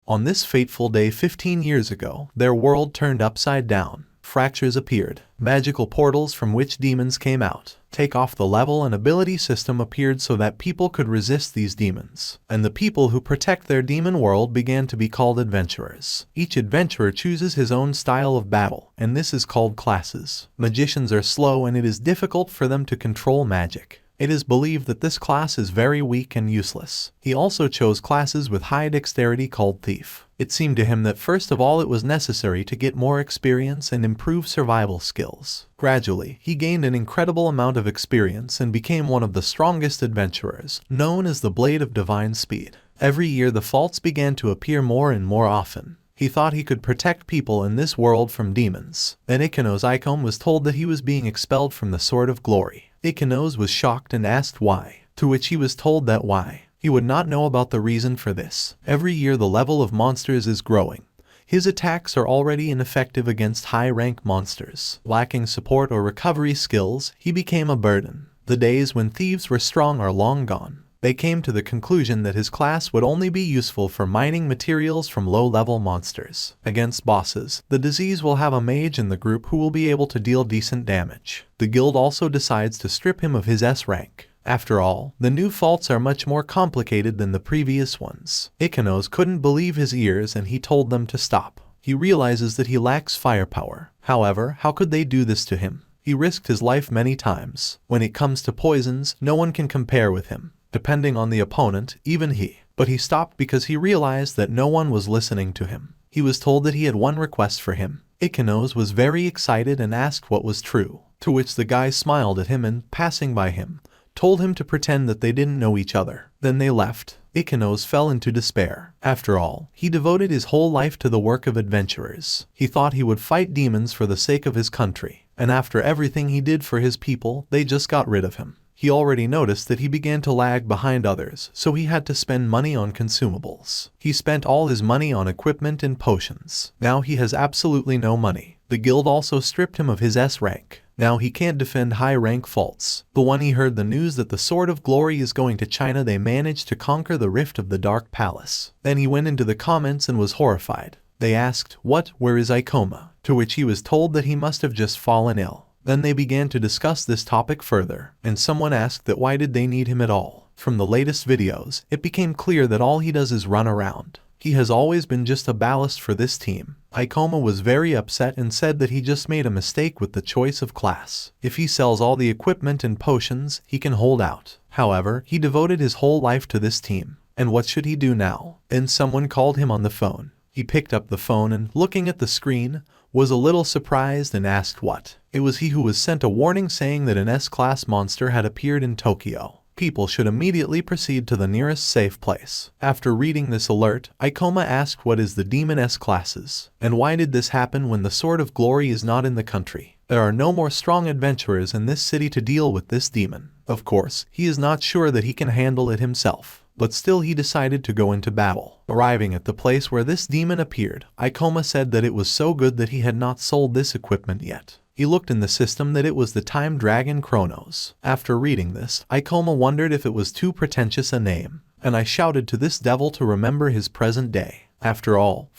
On this fateful day 15 years ago, their world turned upside down. Fractures appeared, magical portals from which demons came out. Take off the level and ability system appeared so that people could resist these demons. And the people who protect their demon world began to be called adventurers. Each adventurer chooses his own style of battle, and this is called classes. Magicians are slow and it is difficult for them to control magic. It is believed that this class is very weak and useless. He also chose classes with high dexterity called Thief. It seemed to him that first of all it was necessary to get more experience and improve survival skills. Gradually, he gained an incredible amount of experience and became one of the strongest adventurers, known as the Blade of Divine Speed. Every year the faults began to appear more and more often. He thought he could protect people in this world from demons. Then Ikoma was told that he was being expelled from the Sword of Glory. Ikoma was shocked and asked why, to which he was told that why. He would not know about the reason for this. Every year the level of monsters is growing. His attacks are already ineffective against high-rank monsters. Lacking support or recovery skills, he became a burden. The days when thieves were strong are long gone. They came to the conclusion that his class would only be useful for mining materials from low-level monsters. Against bosses, the disease will have a mage in the group who will be able to deal decent damage. The guild also decides to strip him of his S rank. After all, the new faults are much more complicated than the previous ones. Ikoma couldn't believe his ears and he told them to stop. He realizes that he lacks firepower. However, how could they do this to him? He risked his life many times. When it comes to poisons, no one can compare with him. Depending on the opponent, even he. But he stopped because he realized that no one was listening to him. He was told that he had one request for him. Ikoma was very excited and asked what was true, to which the guy smiled at him and, passing by him, told him to pretend that they didn't know each other. Then they left. Ikoma fell into despair. After all, he devoted his whole life to the work of adventurers. He thought he would fight demons for the sake of his country. And after everything he did for his people, they just got rid of him. He already noticed that he began to lag behind others, so he had to spend money on consumables. He spent all his money on equipment and potions. Now he has absolutely no money. The guild also stripped him of his S rank. Now he can't defend high-rank faults. But when he heard the news that the Sword of Glory is going to China, they managed to conquer the rift of the Dark Palace. Then he went into the comments and was horrified. They asked, where is Ikoma? To which he was told that he must have just fallen ill. Then they began to discuss this topic further, and someone asked that why did they need him at all. From the latest videos, it became clear that all he does is run around. He has always been just a ballast for this team. Ikoma was very upset and said that he just made a mistake with the choice of class. If he sells all the equipment and potions, he can hold out. However, he devoted his whole life to this team. And what should he do now? Then someone called him on the phone. He picked up the phone and, looking at the screen, was a little surprised and asked what. It was he who was sent a warning saying that an S-class monster had appeared in Tokyo. People should immediately proceed to the nearest safe place. After reading this alert, Ikoma asked what is the demon S-classes, and why did this happen when the Sword of Glory is not in the country. There are no more strong adventurers in this city to deal with this demon. Of course, he is not sure that he can handle it himself. But still he decided to go into battle. Arriving at the place where this demon appeared, Ikoma said that it was so good that he had not sold this equipment yet. He looked in the system that it was the Time Dragon Chronos. After reading this, Ikoma wondered if it was too pretentious a name. And I shouted to this devil to remember his present day. After all,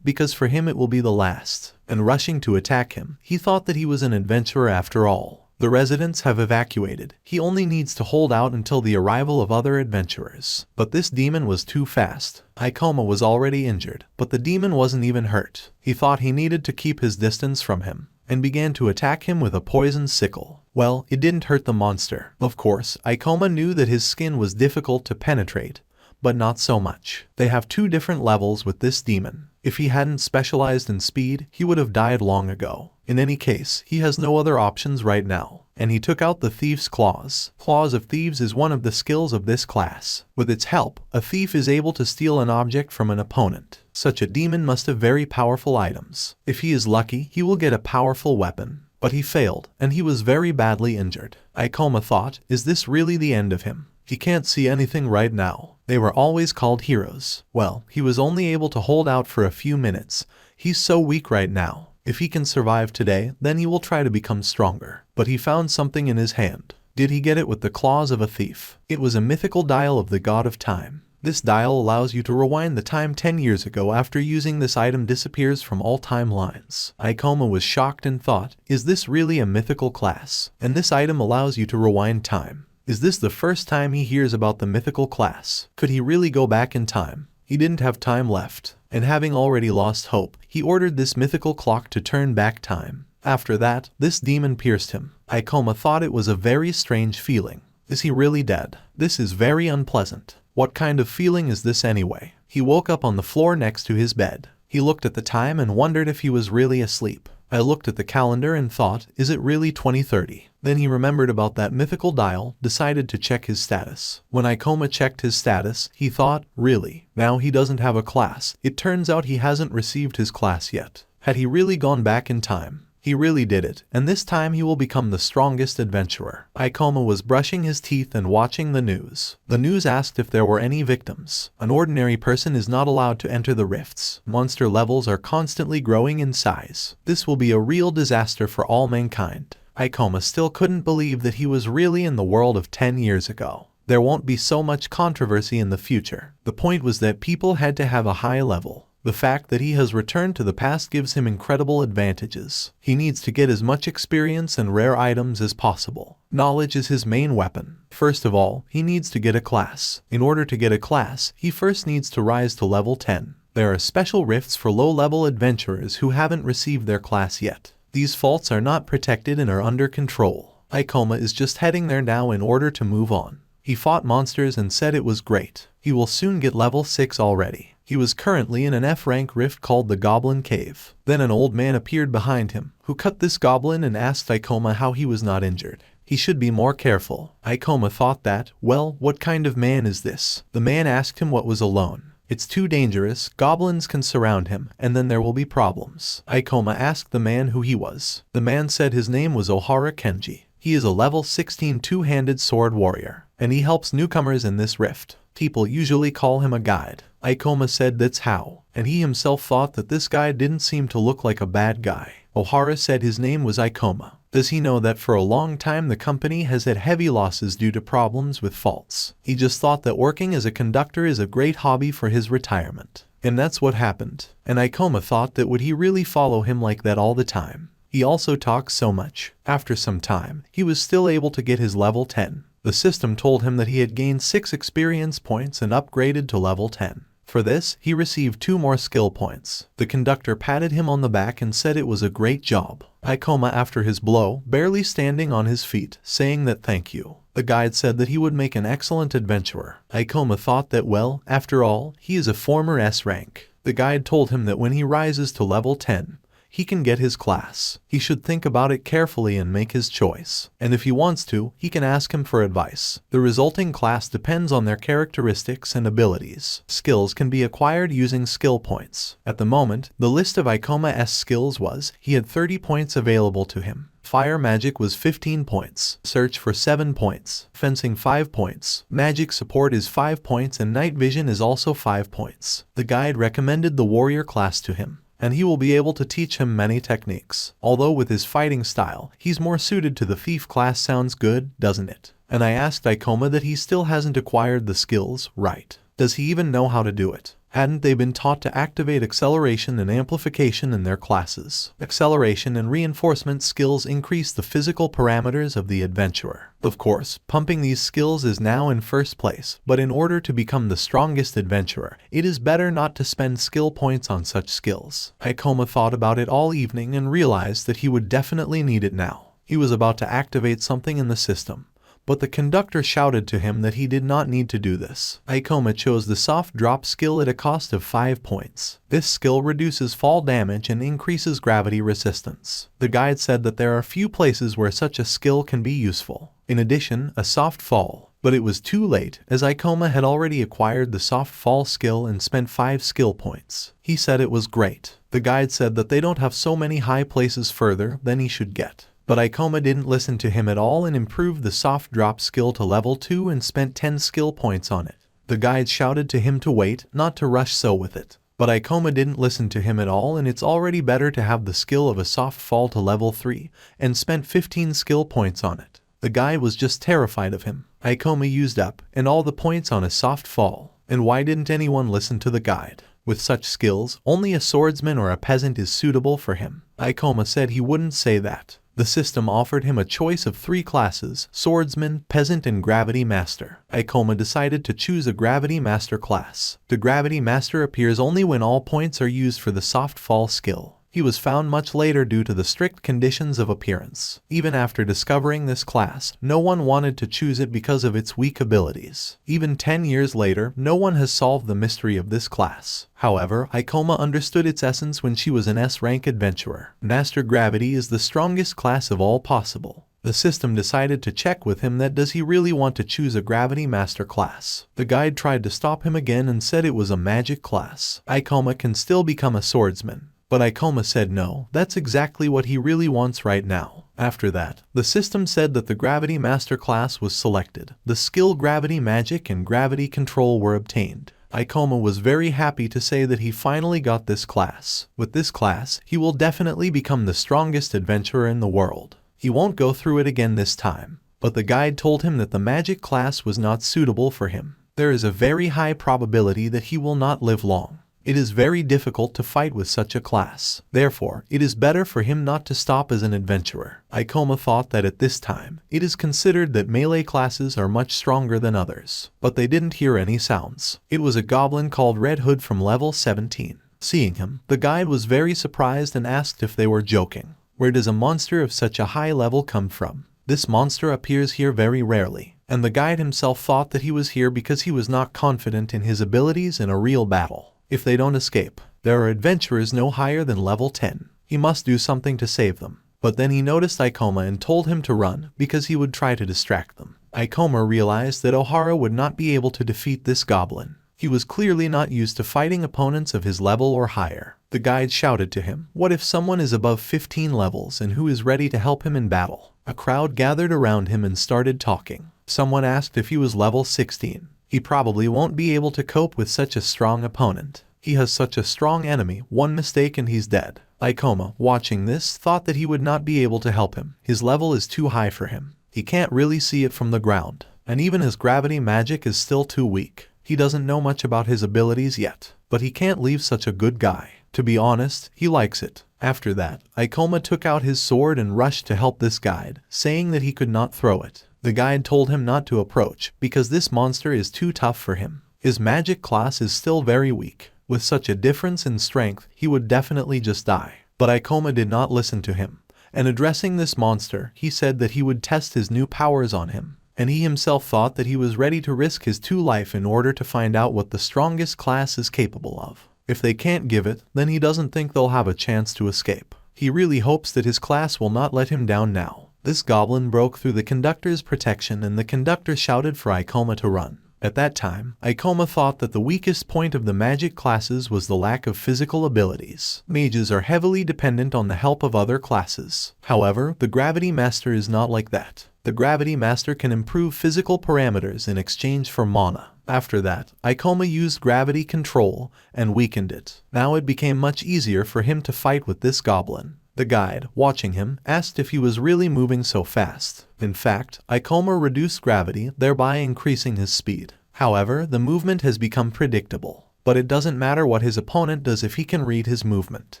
because for him it will be the last. And rushing to attack him, he thought that he was an adventurer after all. The residents have evacuated. He only needs to hold out until the arrival of other adventurers. But this demon was too fast. Ikoma was already injured, but the demon wasn't even hurt. He thought he needed to keep his distance from him, and began to attack him with a poison sickle. Well, it didn't hurt the monster. Of course, Ikoma knew that his skin was difficult to penetrate, but not so much. They have two different levels with this demon. If he hadn't specialized in speed, he would have died long ago. In any case, he has no other options right now, and he took out the Thief's Claws. Claws of Thieves is one of the skills of this class. With its help, a thief is able to steal an object from an opponent. Such a demon must have very powerful items. If he is lucky, he will get a powerful weapon. But he failed, and he was very badly injured. Ikoma thought, is this really the end of him? He can't see anything right now. They were always called heroes. Well, he was only able to hold out for a few minutes. He's so weak right now. If he can survive today, then he will try to become stronger. But he found something in his hand. Did he get it with the claws of a thief? It was a mythical dial of the god of time. This dial allows you to rewind the time 10 years ago. After using this item disappears from all timelines. Ikoma was shocked and thought, is this really a mythical class? And this item allows you to rewind time. Is this the first time he hears about the mythical class? Could he really go back in time? He didn't have time left, and having already lost hope, he ordered this mythical clock to turn back time. After that, this demon pierced him. Ikoma thought it was a very strange feeling. Is he really dead? This is very unpleasant. What kind of feeling is this anyway? He woke up on the floor next to his bed. He looked at the time and wondered if he was really asleep. I looked at the calendar and thought, is it really 2030? Then he remembered about that mythical dial, decided to check his status. When Ikoma checked his status, he thought, really? Now he doesn't have a class. It turns out he hasn't received his class yet. Had he really gone back in time? He really did it, and this time he will become the strongest adventurer. Ikoma was brushing his teeth and watching the news. The news asked if there were any victims. An ordinary person is not allowed to enter the rifts. Monster levels are constantly growing in size. This will be a real disaster for all mankind. Ikoma still couldn't believe that he was really in the world of 10 years ago. There won't be so much controversy in the future. The point was that people had to have a high level. The fact that he has returned to the past gives him incredible advantages. He needs to get as much experience and rare items as possible. Knowledge is his main weapon. First of all, he needs to get a class. In order to get a class, he first needs to rise to level 10. There are special rifts for low-level adventurers who haven't received their class yet. These faults are not protected and are under control. Ikoma is just heading there now in order to move on. He fought monsters and said it was great. He will soon get level 6 already. He was currently in an F-rank rift called the Goblin Cave. Then an old man appeared behind him, who cut this goblin and asked Ikoma how he was not injured. He should be more careful. Ikoma thought that, well, what kind of man is this? The man asked him what was alone. It's too dangerous, goblins can surround him, and then there will be problems. Ikoma asked the man who he was. The man said his name was Ohara Kenji. He is a level 16 two-handed sword warrior, and he helps newcomers in this rift. People usually call him a guide. Ikoma said that's how, and he himself thought that this guy didn't seem to look like a bad guy. Ohara said his name was Ikoma. Does he know that for a long time the company has had heavy losses due to problems with faults? He just thought that working as a conductor is a great hobby for his retirement. And that's what happened. And Ikoma thought that would he really follow him like that all the time? He also talks so much. After some time, he was still able to get his level 10. The system told him that he had gained 6 experience points and upgraded to level 10. For this, he received 2 more skill points. The conductor patted him on the back and said it was a great job. Ikoma, after his blow, barely standing on his feet, saying that thank you. The guide said that he would make an excellent adventurer. Ikoma thought that well, after all, he is a former S rank. The guide told him that when he rises to level 10, he can get his class. He should think about it carefully and make his choice. And if he wants to, he can ask him for advice. The resulting class depends on their characteristics and abilities. Skills can be acquired using skill points. At the moment, the list of Ikoma's skills was, he had 30 points available to him. Fire magic was 15 points, search for 7 points, fencing 5 points, magic support is 5 points, and night vision is also 5 points. The guide recommended the warrior class to him, and he will be able to teach him many techniques. Although with his fighting style, he's more suited to the thief class. Sounds good, doesn't it? And I asked Ikoma that he still hasn't acquired the skills, right? Does he even know how to do it? Hadn't they been taught to activate acceleration and amplification in their classes? Acceleration and reinforcement skills increase the physical parameters of the adventurer. Of course, pumping these skills is now in first place, but in order to become the strongest adventurer, it is better not to spend skill points on such skills. Ikoma thought about it all evening and realized that he would definitely need it now. He was about to activate something in the system, but the conductor shouted to him that he did not need to do this. Ikoma chose the soft drop skill at a cost of 5 points. This skill reduces fall damage and increases gravity resistance. The guide said that there are few places where such a skill can be useful. In addition, a soft fall. But it was too late, as Ikoma had already acquired the soft fall skill and spent 5 skill points. He said it was great. The guide said that they don't have so many high places further than he should get. But Ikoma didn't listen to him at all and improved the soft drop skill to level 2 and spent 10 skill points on it. The guide shouted to him to wait, not to rush so with it. But Ikoma didn't listen to him at all, and it's already better to have the skill of a soft fall to level 3, and spent 15 skill points on it. The guy was just terrified of him. Ikoma used up, and all the points on a soft fall. And why didn't anyone listen to the guide? With such skills, only a swordsman or a peasant is suitable for him. Ikoma said he wouldn't say that. The system offered him a choice of 3 classes: swordsman, peasant, and gravity master. Ikoma decided to choose a gravity master class. The gravity master appears only when all points are used for the soft fall skill. He was found much later due to the strict conditions of appearance. Even after discovering this class, no one wanted to choose it because of its weak abilities. Even 10 years later, no one has solved the mystery of this class. However, Ikoma understood its essence when she was an S-rank adventurer. Master Gravity is the strongest class of all possible. The system decided to check with him that does he really want to choose a Gravity Master class. The guide tried to stop him again and said it was a magic class. Ikoma can still become a swordsman. But Ikoma said no, that's exactly what he really wants right now. After that, the system said that the Gravity Master class was selected. The skill Gravity Magic and Gravity Control were obtained. Ikoma was very happy to say that he finally got this class. With this class, he will definitely become the strongest adventurer in the world. He won't go through it again this time. But the guide told him that the magic class was not suitable for him. There is a very high probability that he will not live long. It is very difficult to fight with such a class. Therefore, it is better for him not to stop as an adventurer. Ikoma thought that at this time, it is considered that melee classes are much stronger than others. But they didn't hear any sounds. It was a goblin called Red Hood from level 17. Seeing him, the guide was very surprised and asked if they were joking. Where does a monster of such a high level come from? This monster appears here very rarely. And the guide himself thought that he was here because he was not confident in his abilities in a real battle. If they don't escape, there are adventurers no higher than level 10. He must do something to save them. But then he noticed Ikoma and told him to run because he would try to distract them. Ikoma realized that Ohara would not be able to defeat this goblin. He was clearly not used to fighting opponents of his level or higher. The guide shouted to him, "What if someone is above 15 levels and who is ready to help him in battle?" A crowd gathered around him and started talking. Someone asked if he was level 16. He probably won't be able to cope with such a strong opponent. He has such a strong enemy, one mistake and he's dead. Ikoma, watching this, thought that he would not be able to help him. His level is too high for him. He can't really see it from the ground. And even his gravity magic is still too weak. He doesn't know much about his abilities yet. But he can't leave such a good guy. To be honest, he likes it. After that, Ikoma took out his sword and rushed to help this guide, saying that he could not throw it. The guide told him not to approach, because this monster is too tough for him. His magic class is still very weak. With such a difference in strength, he would definitely just die. But Ikoma did not listen to him. And addressing this monster, he said that he would test his new powers on him. And he himself thought that he was ready to risk his 2 life in order to find out what the strongest class is capable of. If they can't give it, then he doesn't think they'll have a chance to escape. He really hopes that his class will not let him down now. This goblin broke through the conductor's protection and the conductor shouted for Ikoma to run. At that time, Ikoma thought that the weakest point of the magic classes was the lack of physical abilities. Mages are heavily dependent on the help of other classes. However, the Gravity Master is not like that. The Gravity Master can improve physical parameters in exchange for mana. After that, Ikoma used gravity control and weakened it. Now it became much easier for him to fight with this goblin. The guide, watching him, asked if he was really moving so fast. In fact, Ikoma reduced gravity, thereby increasing his speed. However, the movement has become predictable. But it doesn't matter what his opponent does if he can read his movement.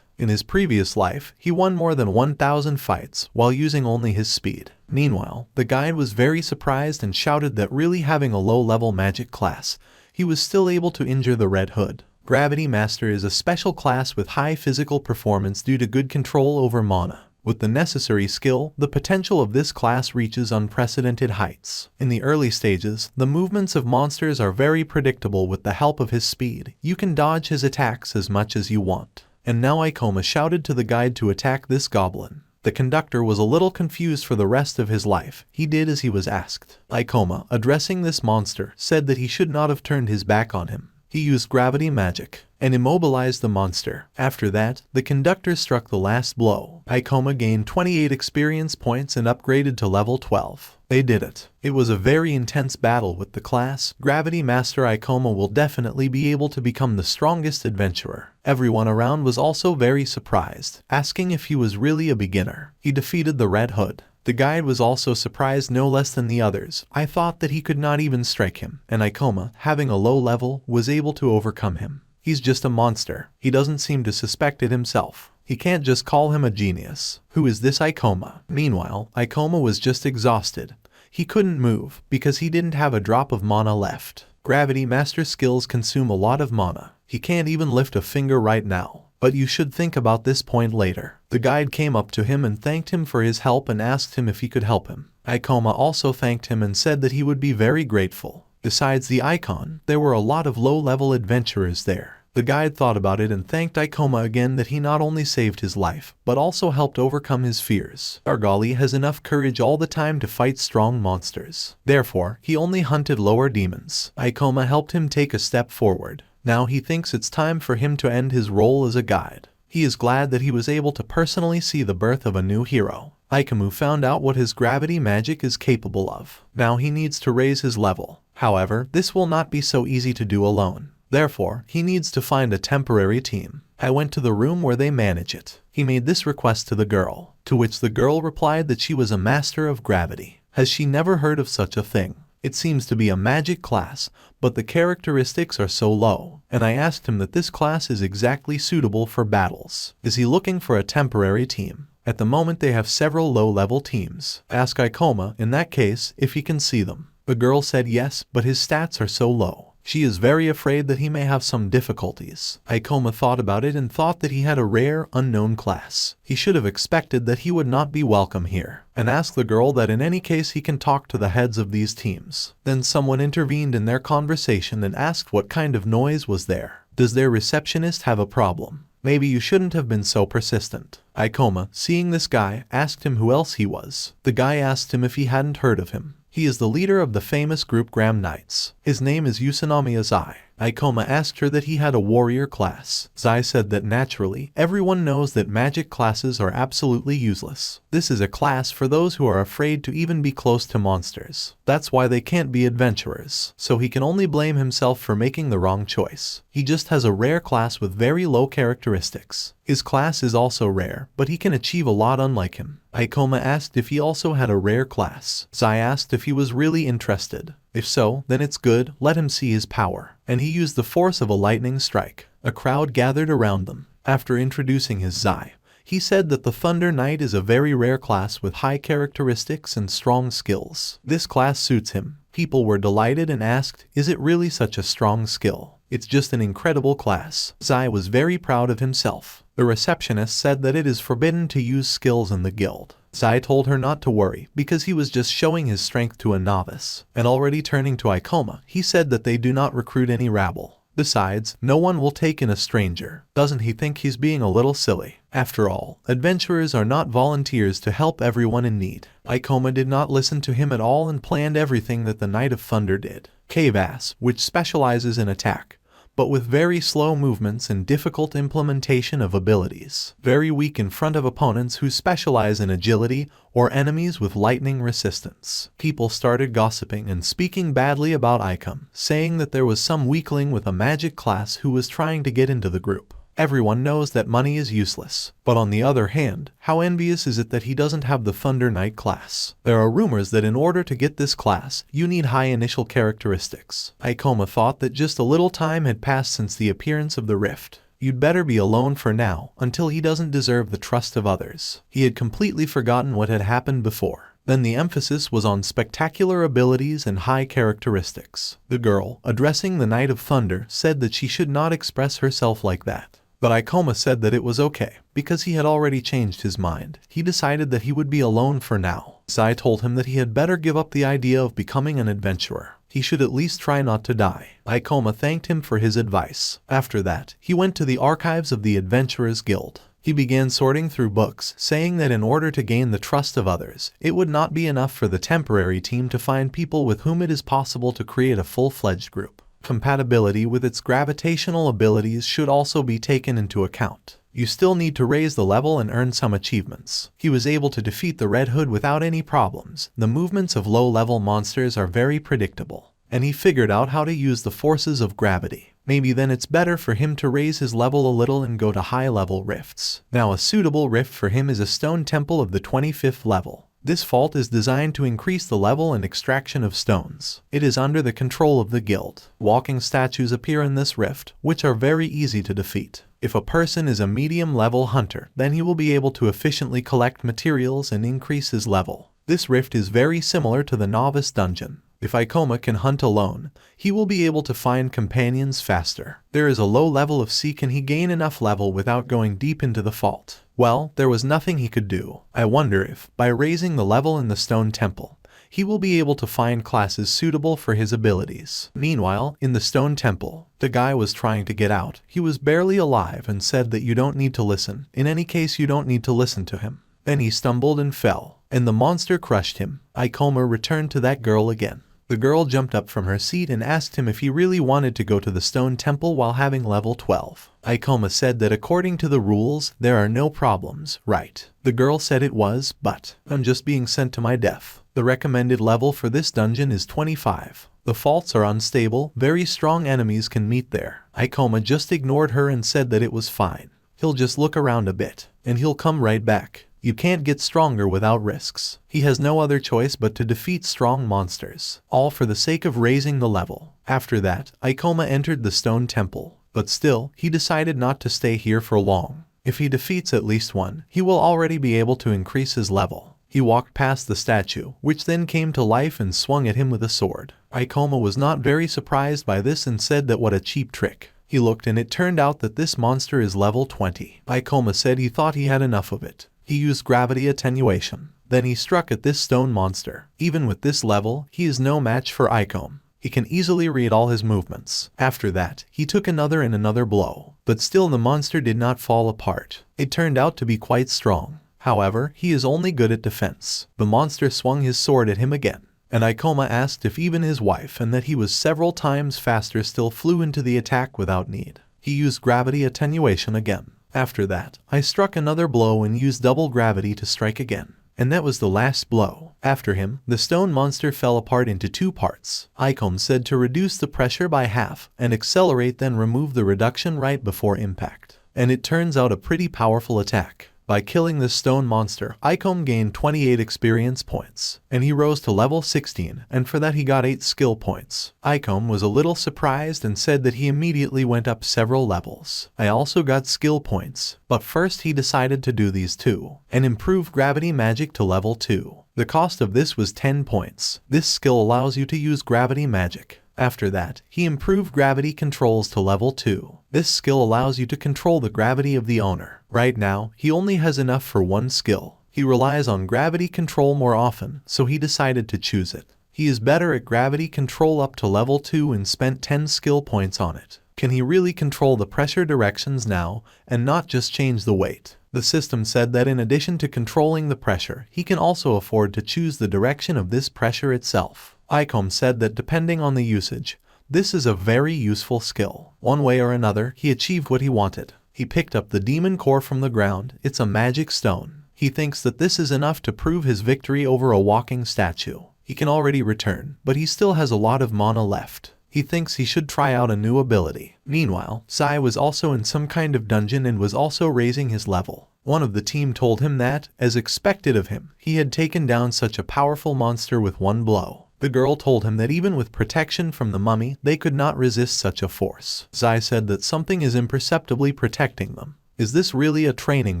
In his previous life, he won more than 1,000 fights while using only his speed. Meanwhile, the guide was very surprised and shouted that really having a low-level magic class, he was still able to injure the Red Hood. Gravity Master is a special class with high physical performance due to good control over mana. With the necessary skill, the potential of this class reaches unprecedented heights. In the early stages, the movements of monsters are very predictable with the help of his speed. You can dodge his attacks as much as you want. And now Ikoma shouted to the guide to attack this goblin. The conductor was a little confused for the rest of his life. He did as he was asked. Ikoma, addressing this monster, said that he should not have turned his back on him. He used gravity magic and immobilized the monster. After that, the conductor struck the last blow. Ikoma gained 28 experience points and upgraded to level 12. They did it. It was a very intense battle with the class. Gravity Master Ikoma will definitely be able to become the strongest adventurer. Everyone around was also very surprised, asking if he was really a beginner. He defeated the Red Hood. The guide was also surprised no less than the others. I thought that he could not even strike him, and Ikoma, having a low level, was able to overcome him. He's just a monster. He doesn't seem to suspect it himself. He can't just call him a genius. Who is this Ikoma? Meanwhile, Ikoma was just exhausted. He couldn't move because he didn't have a drop of mana left. Gravity master skills consume a lot of mana. He can't even lift a finger right now. But you should think about this point later. The guide came up to him and thanked him for his help and asked him if he could help him. Ikoma also thanked him and said that he would be very grateful. Besides the icon, there were a lot of low-level adventurers there. The guide thought about it and thanked Ikoma again that he not only saved his life, but also helped overcome his fears. Argali has enough courage all the time to fight strong monsters. Therefore, he only hunted lower demons. Ikoma helped him take a step forward. Now he thinks it's time for him to end his role as a guide. He is glad that he was able to personally see the birth of a new hero. Ikoma found out what his gravity magic is capable of. Now he needs to raise his level. However, this will not be so easy to do alone. Therefore, he needs to find a temporary team. I went to the room where they manage it. He made this request to the girl, to which the girl replied that she was a master of gravity. Has she never heard of such a thing? It seems to be a magic class, but the characteristics are so low, and I asked him that this class is exactly suitable for battles. Is he looking for a temporary team? At the moment they have several low-level teams. Ask Ikoma, in that case, if he can see them. The girl said yes, but his stats are so low. She is very afraid that he may have some difficulties. Ikoma thought about it and thought that he had a rare, unknown class. He should have expected that he would not be welcome here, and asked the girl that in any case he can talk to the heads of these teams. Then someone intervened in their conversation and asked what kind of noise was there. Does their receptionist have a problem? Maybe you shouldn't have been so persistent. Ikoma, seeing this guy, asked him who else he was. The guy asked him if he hadn't heard of him. He is the leader of the famous group Graham Knights. His name is Usanami Zai. Ikoma asked her that he had a warrior class. Zai said that naturally, everyone knows that magic classes are absolutely useless. This is a class for those who are afraid to even be close to monsters. That's why they can't be adventurers. So he can only blame himself for making the wrong choice. He just has a rare class with very low characteristics. His class is also rare, but he can achieve a lot unlike him. Ikoma asked if he also had a rare class. Zai asked if he was really interested. If so, then it's good, let him see his power. And he used the force of a lightning strike. A crowd gathered around them. After introducing his Zai, he said that the Thunder Knight is a very rare class with high characteristics and strong skills. This class suits him. People were delighted and asked, is it really such a strong skill? It's just an incredible class. Zai was very proud of himself. The receptionist said that it is forbidden to use skills in the guild. Zai told her not to worry because he was just showing his strength to a novice. And already turning to Ikoma, he said that they do not recruit any rabble. Besides, no one will take in a stranger. Doesn't he think he's being a little silly? After all, adventurers are not volunteers to help everyone in need. Ikoma did not listen to him at all and planned everything that the Knight of Thunder did. Cave Ass, which specializes in attack, but with very slow movements and difficult implementation of abilities. Very weak in front of opponents who specialize in agility or enemies with lightning resistance. People started gossiping and speaking badly about Ikoma, saying that there was some weakling with a magic class who was trying to get into the group. Everyone knows that money is useless, but on the other hand, how envious is it that he doesn't have the Thunder Knight class? There are rumors that in order to get this class, you need high initial characteristics. Ikoma thought that just a little time had passed since the appearance of the rift. You'd better be alone for now, until he doesn't deserve the trust of others. He had completely forgotten what had happened before. Then the emphasis was on spectacular abilities and high characteristics. The girl, addressing the Knight of Thunder, said that she should not express herself like that. But Ikoma said that it was okay, because he had already changed his mind. He decided that he would be alone for now. Zai told him that he had better give up the idea of becoming an adventurer. He should at least try not to die. Ikoma thanked him for his advice. After that, he went to the archives of the Adventurers Guild. He began sorting through books, saying that in order to gain the trust of others, it would not be enough for the temporary team to find people with whom it is possible to create a full-fledged group. Compatibility with its gravitational abilities should also be taken into account. You still need to raise the level and earn some achievements. He was able to defeat the Red Hood without any problems. The movements of low-level monsters are very predictable, and he figured out how to use the forces of gravity. Maybe then it's better for him to raise his level a little and go to high-level rifts. Now a suitable rift for him is a stone temple of the 25th level. This vault is designed to increase the level and extraction of stones. It is under the control of the guild. Walking statues appear in this rift, which are very easy to defeat. If a person is a medium-level hunter, then he will be able to efficiently collect materials and increase his level. This rift is very similar to the novice dungeon. If Ikoma can hunt alone, he will be able to find companions faster. There is a low level of C. Can he gain enough level without going deep into the vault? Well, there was nothing he could do. I wonder if, by raising the level in the stone temple, he will be able to find classes suitable for his abilities. Meanwhile, in the stone temple, the guy was trying to get out. He was barely alive and said that you don't need to listen. In any case, you don't need to listen to him. Then he stumbled and fell, and the monster crushed him. Ikoma returned to that girl again. The girl jumped up from her seat and asked him if he really wanted to go to the stone temple while having level 12. Ikoma said that according to the rules, there are no problems, right? The girl said it was, but I'm just being sent to my death. The recommended level for this dungeon is 25. The faults are unstable, very strong enemies can meet there. Ikoma just ignored her and said that it was fine. He'll just look around a bit, and he'll come right back. You can't get stronger without risks. He has no other choice but to defeat strong monsters, all for the sake of raising the level. After that, Ikoma entered the stone temple, but still, he decided not to stay here for long. If he defeats at least one, he will already be able to increase his level. He walked past the statue, which then came to life and swung at him with a sword. Ikoma was not very surprised by this and said that what a cheap trick. He looked and it turned out that this monster is level 20. Ikoma said he thought he had enough of it. He used gravity attenuation. Then he struck at this stone monster. Even with this level, he is no match for Ikoma. He can easily read all his movements. After that, he took another and another blow. But still the monster did not fall apart. It turned out to be quite strong. However, he is only good at defense. The monster swung his sword at him again. And Ikoma asked if even his wife, and that he was several times faster, still flew into the attack without need. He used gravity attenuation again. After that, I struck another blow and used double gravity to strike again. And that was the last blow. After him, the stone monster fell apart into two parts. Ikoma said to reduce the pressure by half and accelerate, then remove the reduction right before impact. And it turns out a pretty powerful attack. By killing this stone monster, Ikoma gained 28 experience points, and he rose to level 16, and for that he got 8 skill points. Ikoma was a little surprised and said that he immediately went up several levels. I also got skill points, but first he decided to do these two, and improve gravity magic to level 2. The cost of this was 10 points. This skill allows you to use gravity magic. After that, he improved gravity controls to level 2. This skill allows you to control the gravity of the owner. Right now, he only has enough for one skill. He relies on gravity control more often, so he decided to choose it. He is better at gravity control up to level 2 and spent 10 skill points on it. Can he really control the pressure directions now, and not just change the weight? The system said that in addition to controlling the pressure, he can also afford to choose the direction of this pressure itself. Ikoma said that depending on the usage, this is a very useful skill. One way or another, he achieved what he wanted. He picked up the demon core from the ground. It's a magic stone. He thinks that this is enough to prove his victory over a walking statue. He can already return, but he still has a lot of mana left. He thinks he should try out a new ability. Meanwhile, Sai was also in some kind of dungeon and was also raising his level. One of the team told him that, as expected of him, he had taken down such a powerful monster with one blow. The girl told him that even with protection from the mummy, they could not resist such a force. Zai said that something is imperceptibly protecting them. Is this really a training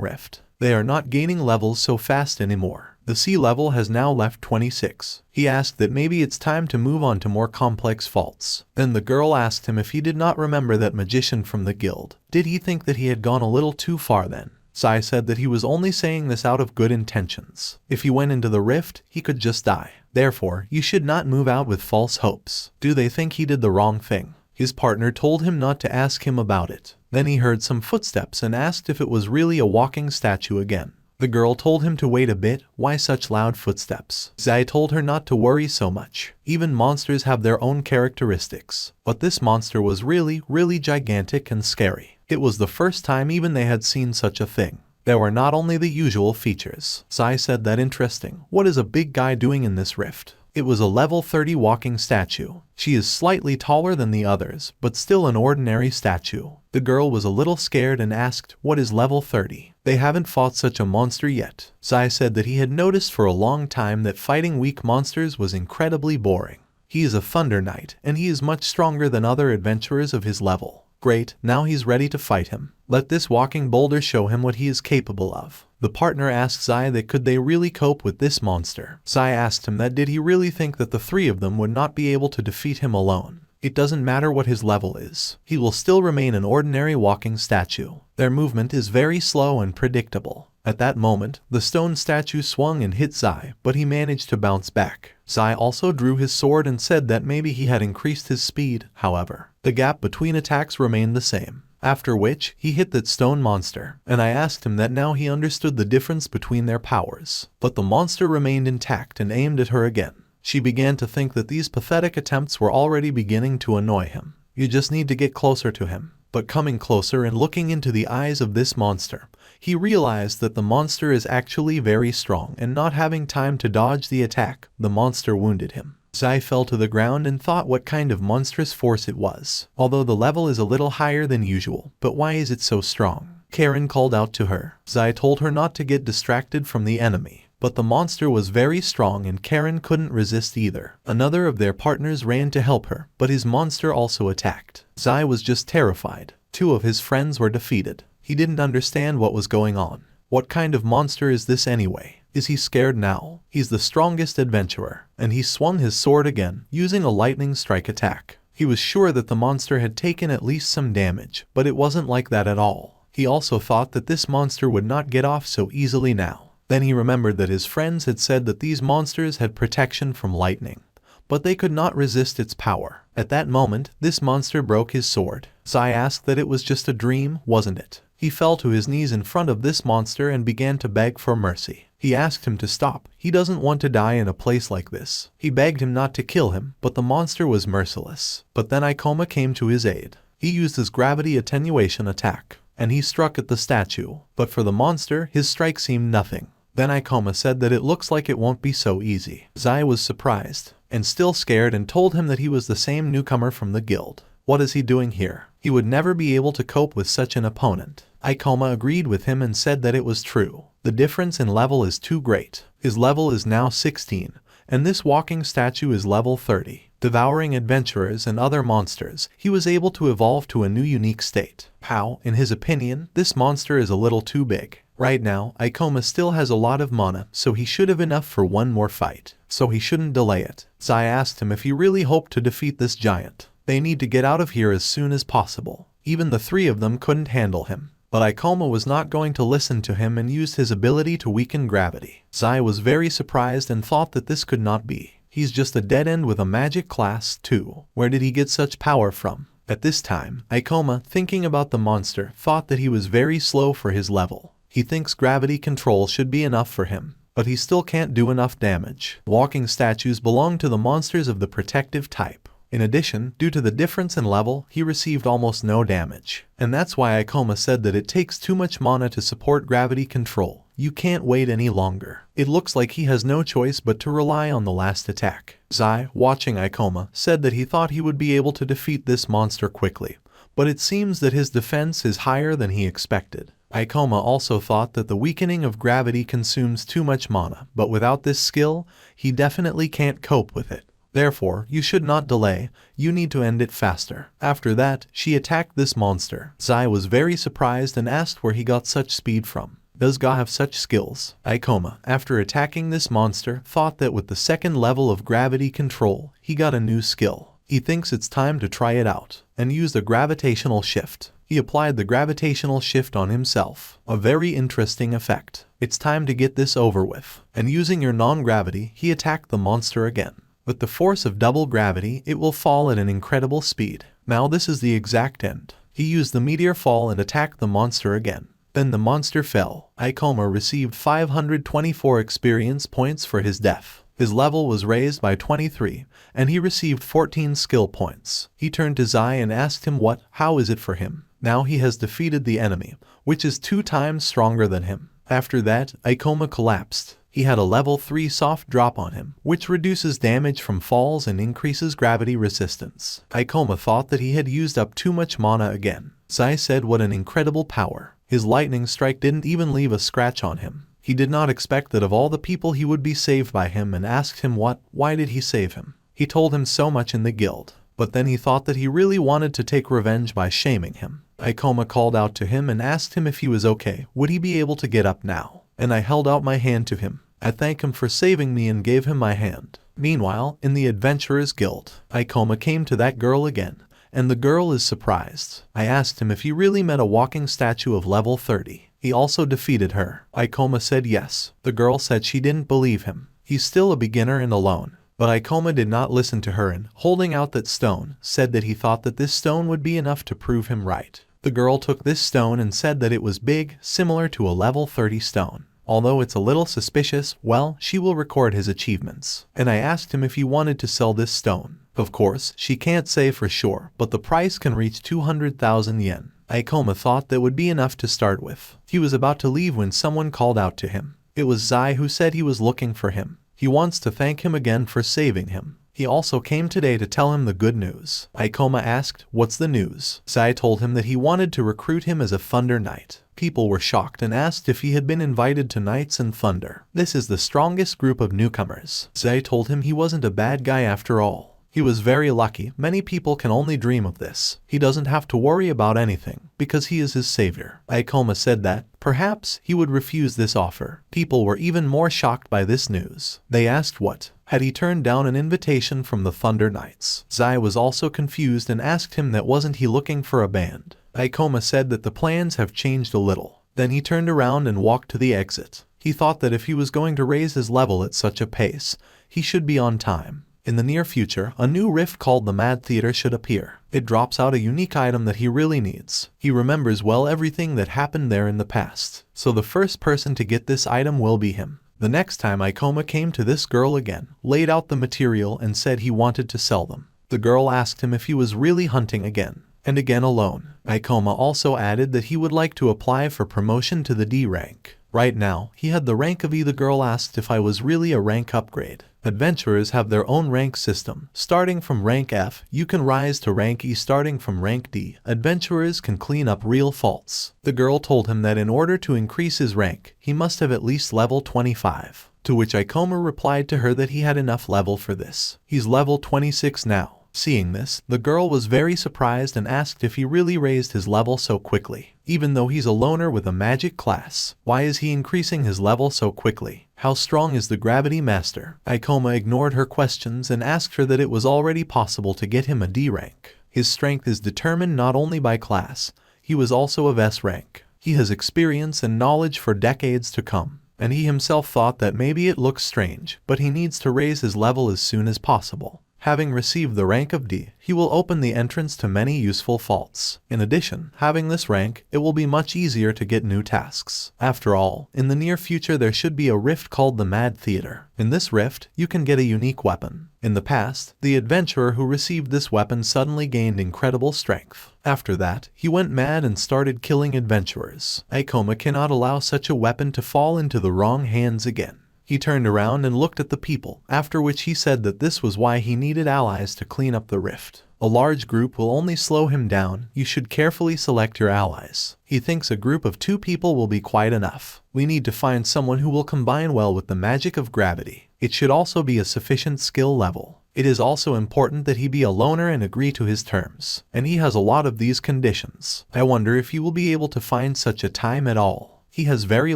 rift? They are not gaining levels so fast anymore. The C level has now left 26. He asked that maybe it's time to move on to more complex faults. Then the girl asked him if he did not remember that magician from the guild. Did he think that he had gone a little too far then? Sai said that he was only saying this out of good intentions. If he went into the rift, he could just die. Therefore, you should not move out with false hopes. Do they think he did the wrong thing? His partner told him not to ask him about it. Then he heard some footsteps and asked if it was really a walking statue again. The girl told him to wait a bit. Why such loud footsteps? Zai told her not to worry so much. Even monsters have their own characteristics. But this monster was really gigantic and scary. It was the first time even they had seen such a thing. There were not only the usual features. Zai said that interesting. What is a big guy doing in this rift? It was a level 30 walking statue. She is slightly taller than the others, but still an ordinary statue. The girl was a little scared and asked, "What is level 30? They haven't fought such a monster yet." Zai said that he had noticed for a long time that fighting weak monsters was incredibly boring. He is a Thunder Knight, and he is much stronger than other adventurers of his level. Great, now he's ready to fight him. Let this walking boulder show him what he is capable of. The partner asked Zai that could they really cope with this monster. Zai asked him that did he really think that the three of them would not be able to defeat him alone. It doesn't matter what his level is. He will still remain an ordinary walking statue. Their movement is very slow and predictable. At that moment, the stone statue swung and hit Zai, but he managed to bounce back. Zai also drew his sword and said that maybe he had increased his speed. However, the gap between attacks remained the same. After which, he hit that stone monster, and I asked him that now he understood the difference between their powers. But the monster remained intact and aimed at her again. She began to think that these pathetic attempts were already beginning to annoy him. You just need to get closer to him. But coming closer and looking into the eyes of this monster, he realized that the monster is actually very strong, and not having time to dodge the attack, the monster wounded him. Zai fell to the ground and thought what kind of monstrous force it was. Although the level is a little higher than usual, but why is it so strong? Karen called out to her. Zai told her not to get distracted from the enemy. But the monster was very strong and Karen couldn't resist either. Another of their partners ran to help her, but his monster also attacked. Zai was just terrified. Two of his friends were defeated. He didn't understand what was going on. What kind of monster is this anyway? Is he scared now? He's the strongest adventurer. And he swung his sword again, using a lightning strike attack. He was sure that the monster had taken at least some damage, but it wasn't like that at all. He also thought that this monster would not get off so easily now. Then he remembered that his friends had said that these monsters had protection from lightning, but they could not resist its power. At that moment, this monster broke his sword. Zai asked that it was just a dream, wasn't it? He fell to his knees in front of this monster and began to beg for mercy. He asked him to stop. He doesn't want to die in a place like this. He begged him not to kill him, but the monster was merciless. But then Ikoma came to his aid. He used his gravity attenuation attack, and he struck at the statue. But for the monster, his strike seemed nothing. Then Ikoma said that it looks like it won't be so easy. Zai was surprised, and still scared, and told him that he was the same newcomer from the guild. What is he doing here? He would never be able to cope with such an opponent. Ikoma agreed with him and said that it was true. The difference in level is too great. His level is now 16, and this walking statue is level 30. Devouring adventurers and other monsters, he was able to evolve to a new unique state. How, in his opinion, this monster is a little too big. Right now, Ikoma still has a lot of mana, so he should have enough for one more fight. So he shouldn't delay it. Zai asked him if he really hoped to defeat this giant. They need to get out of here as soon as possible. Even the three of them couldn't handle him. But Ikoma was not going to listen to him and used his ability to weaken gravity. Zai was very surprised and thought that this could not be. He's just a dead end with a magic class, too. Where did he get such power from? At this time, Ikoma, thinking about the monster, thought that he was very slow for his level. He thinks gravity control should be enough for him, but he still can't do enough damage. Walking statues belong to the monsters of the protective type. In addition, due to the difference in level, he received almost no damage. And that's why Ikoma said that it takes too much mana to support gravity control. You can't wait any longer. It looks like he has no choice but to rely on the last attack. Zai, watching Ikoma, said that he thought he would be able to defeat this monster quickly, but it seems that his defense is higher than he expected. Ikoma also thought that the weakening of gravity consumes too much mana, but without this skill, he definitely can't cope with it. Therefore, you should not delay, you need to end it faster. After that, she attacked this monster. Zai was very surprised and asked where he got such speed from. Does Ga have such skills? Ikoma, after attacking this monster, thought that with the second level of gravity control, he got a new skill. He thinks it's time to try it out, and use the gravitational shift. He applied the gravitational shift on himself. A very interesting effect. It's time to get this over with. And using your non-gravity, he attacked the monster again. With the force of double gravity, it will fall at an incredible speed. Now this is the exact end. He used the meteor fall and attacked the monster again. Then the monster fell. Ikoma received 524 experience points for his death. His level was raised by 23, and he received 14 skill points. He turned to Zai and asked him how is it for him. Now he has defeated the enemy, which is 2 times stronger than him. After that, Ikoma collapsed. He had a level 3 soft drop on him, which reduces damage from falls and increases gravity resistance. Ikoma thought that he had used up too much mana again. Zai said what an incredible power. His lightning strike didn't even leave a scratch on him. He did not expect that of all the people he would be saved by him and asked him why did he save him. He told him so much in the guild. But then he thought that he really wanted to take revenge by shaming him. Ikoma called out to him and asked him if he was okay, would he be able to get up now? And I held out my hand to him. I thanked him for saving me and gave him my hand. Meanwhile, in the Adventurers Guild, Ikoma came to that girl again, and the girl is surprised. I asked him if he really met a walking statue of level 30. He also defeated her. Ikoma said yes. The girl said she didn't believe him. He's still a beginner and alone. But Ikoma did not listen to her and, holding out that stone, said that he thought that this stone would be enough to prove him right. The girl took this stone and said that it was big, similar to a level 30 stone. Although it's a little suspicious, well, she will record his achievements. And I asked him if he wanted to sell this stone. Of course, she can't say for sure, but the price can reach 200,000 yen. Ikoma thought that would be enough to start with. He was about to leave when someone called out to him. It was Zai who said he was looking for him. He wants to thank him again for saving him. He also came today to tell him the good news. Ikoma asked, what's the news? Zai told him that he wanted to recruit him as a Thunder Knight. People were shocked and asked if he had been invited to Knights and Thunder. This is the strongest group of newcomers. Zai told him he wasn't a bad guy after all. He was very lucky. Many people can only dream of this. He doesn't have to worry about anything, because he is his savior. Ikoma said that, perhaps, he would refuse this offer. People were even more shocked by this news. They asked what? Had he turned down an invitation from the Thunder Knights? Zai was also confused and asked him that wasn't he looking for a band. Ikoma said that the plans have changed a little. Then he turned around and walked to the exit. He thought that if he was going to raise his level at such a pace, he should be on time. In the near future, a new rift called the Mad Theater should appear. It drops out a unique item that he really needs. He remembers well everything that happened there in the past. So the first person to get this item will be him. The next time Ikoma came to this girl again, laid out the material and said he wanted to sell them. The girl asked him if he was really hunting again. And again alone. Ikoma also added that he would like to apply for promotion to the D rank. Right now, he had the rank of E. The girl asked if I was really a rank upgrade. Adventurers have their own rank system. Starting from rank F, you can rise to rank E. Starting from rank D, adventurers can clean up real faults. The girl told him that in order to increase his rank, he must have at least level 25. To which Ikoma replied to her that he had enough level for this. He's level 26 now. Seeing this, the girl was very surprised and asked if he really raised his level so quickly. Even though he's a loner with a magic class, why is he increasing his level so quickly? How strong is the Gravity Master? Ikoma ignored her questions and asked her that it was already possible to get him a D rank. His strength is determined not only by class, he was also of S rank. He has experience and knowledge for decades to come. And he himself thought that maybe it looks strange, but he needs to raise his level as soon as possible. Having received the rank of D, he will open the entrance to many useful faults. In addition, having this rank, it will be much easier to get new tasks. After all, in the near future there should be a rift called the Mad Theater. In this rift, you can get a unique weapon. In the past, the adventurer who received this weapon suddenly gained incredible strength. After that, he went mad and started killing adventurers. Ikoma cannot allow such a weapon to fall into the wrong hands again. He turned around and looked at the people, after which he said that this was why he needed allies to clean up the rift. A large group will only slow him down. You should carefully select your allies. He thinks a group of 2 people will be quite enough. We need to find someone who will combine well with the magic of gravity. It should also be a sufficient skill level. It is also important that he be a loner and agree to his terms. And he has a lot of these conditions. I wonder if he will be able to find such a time at all. He has very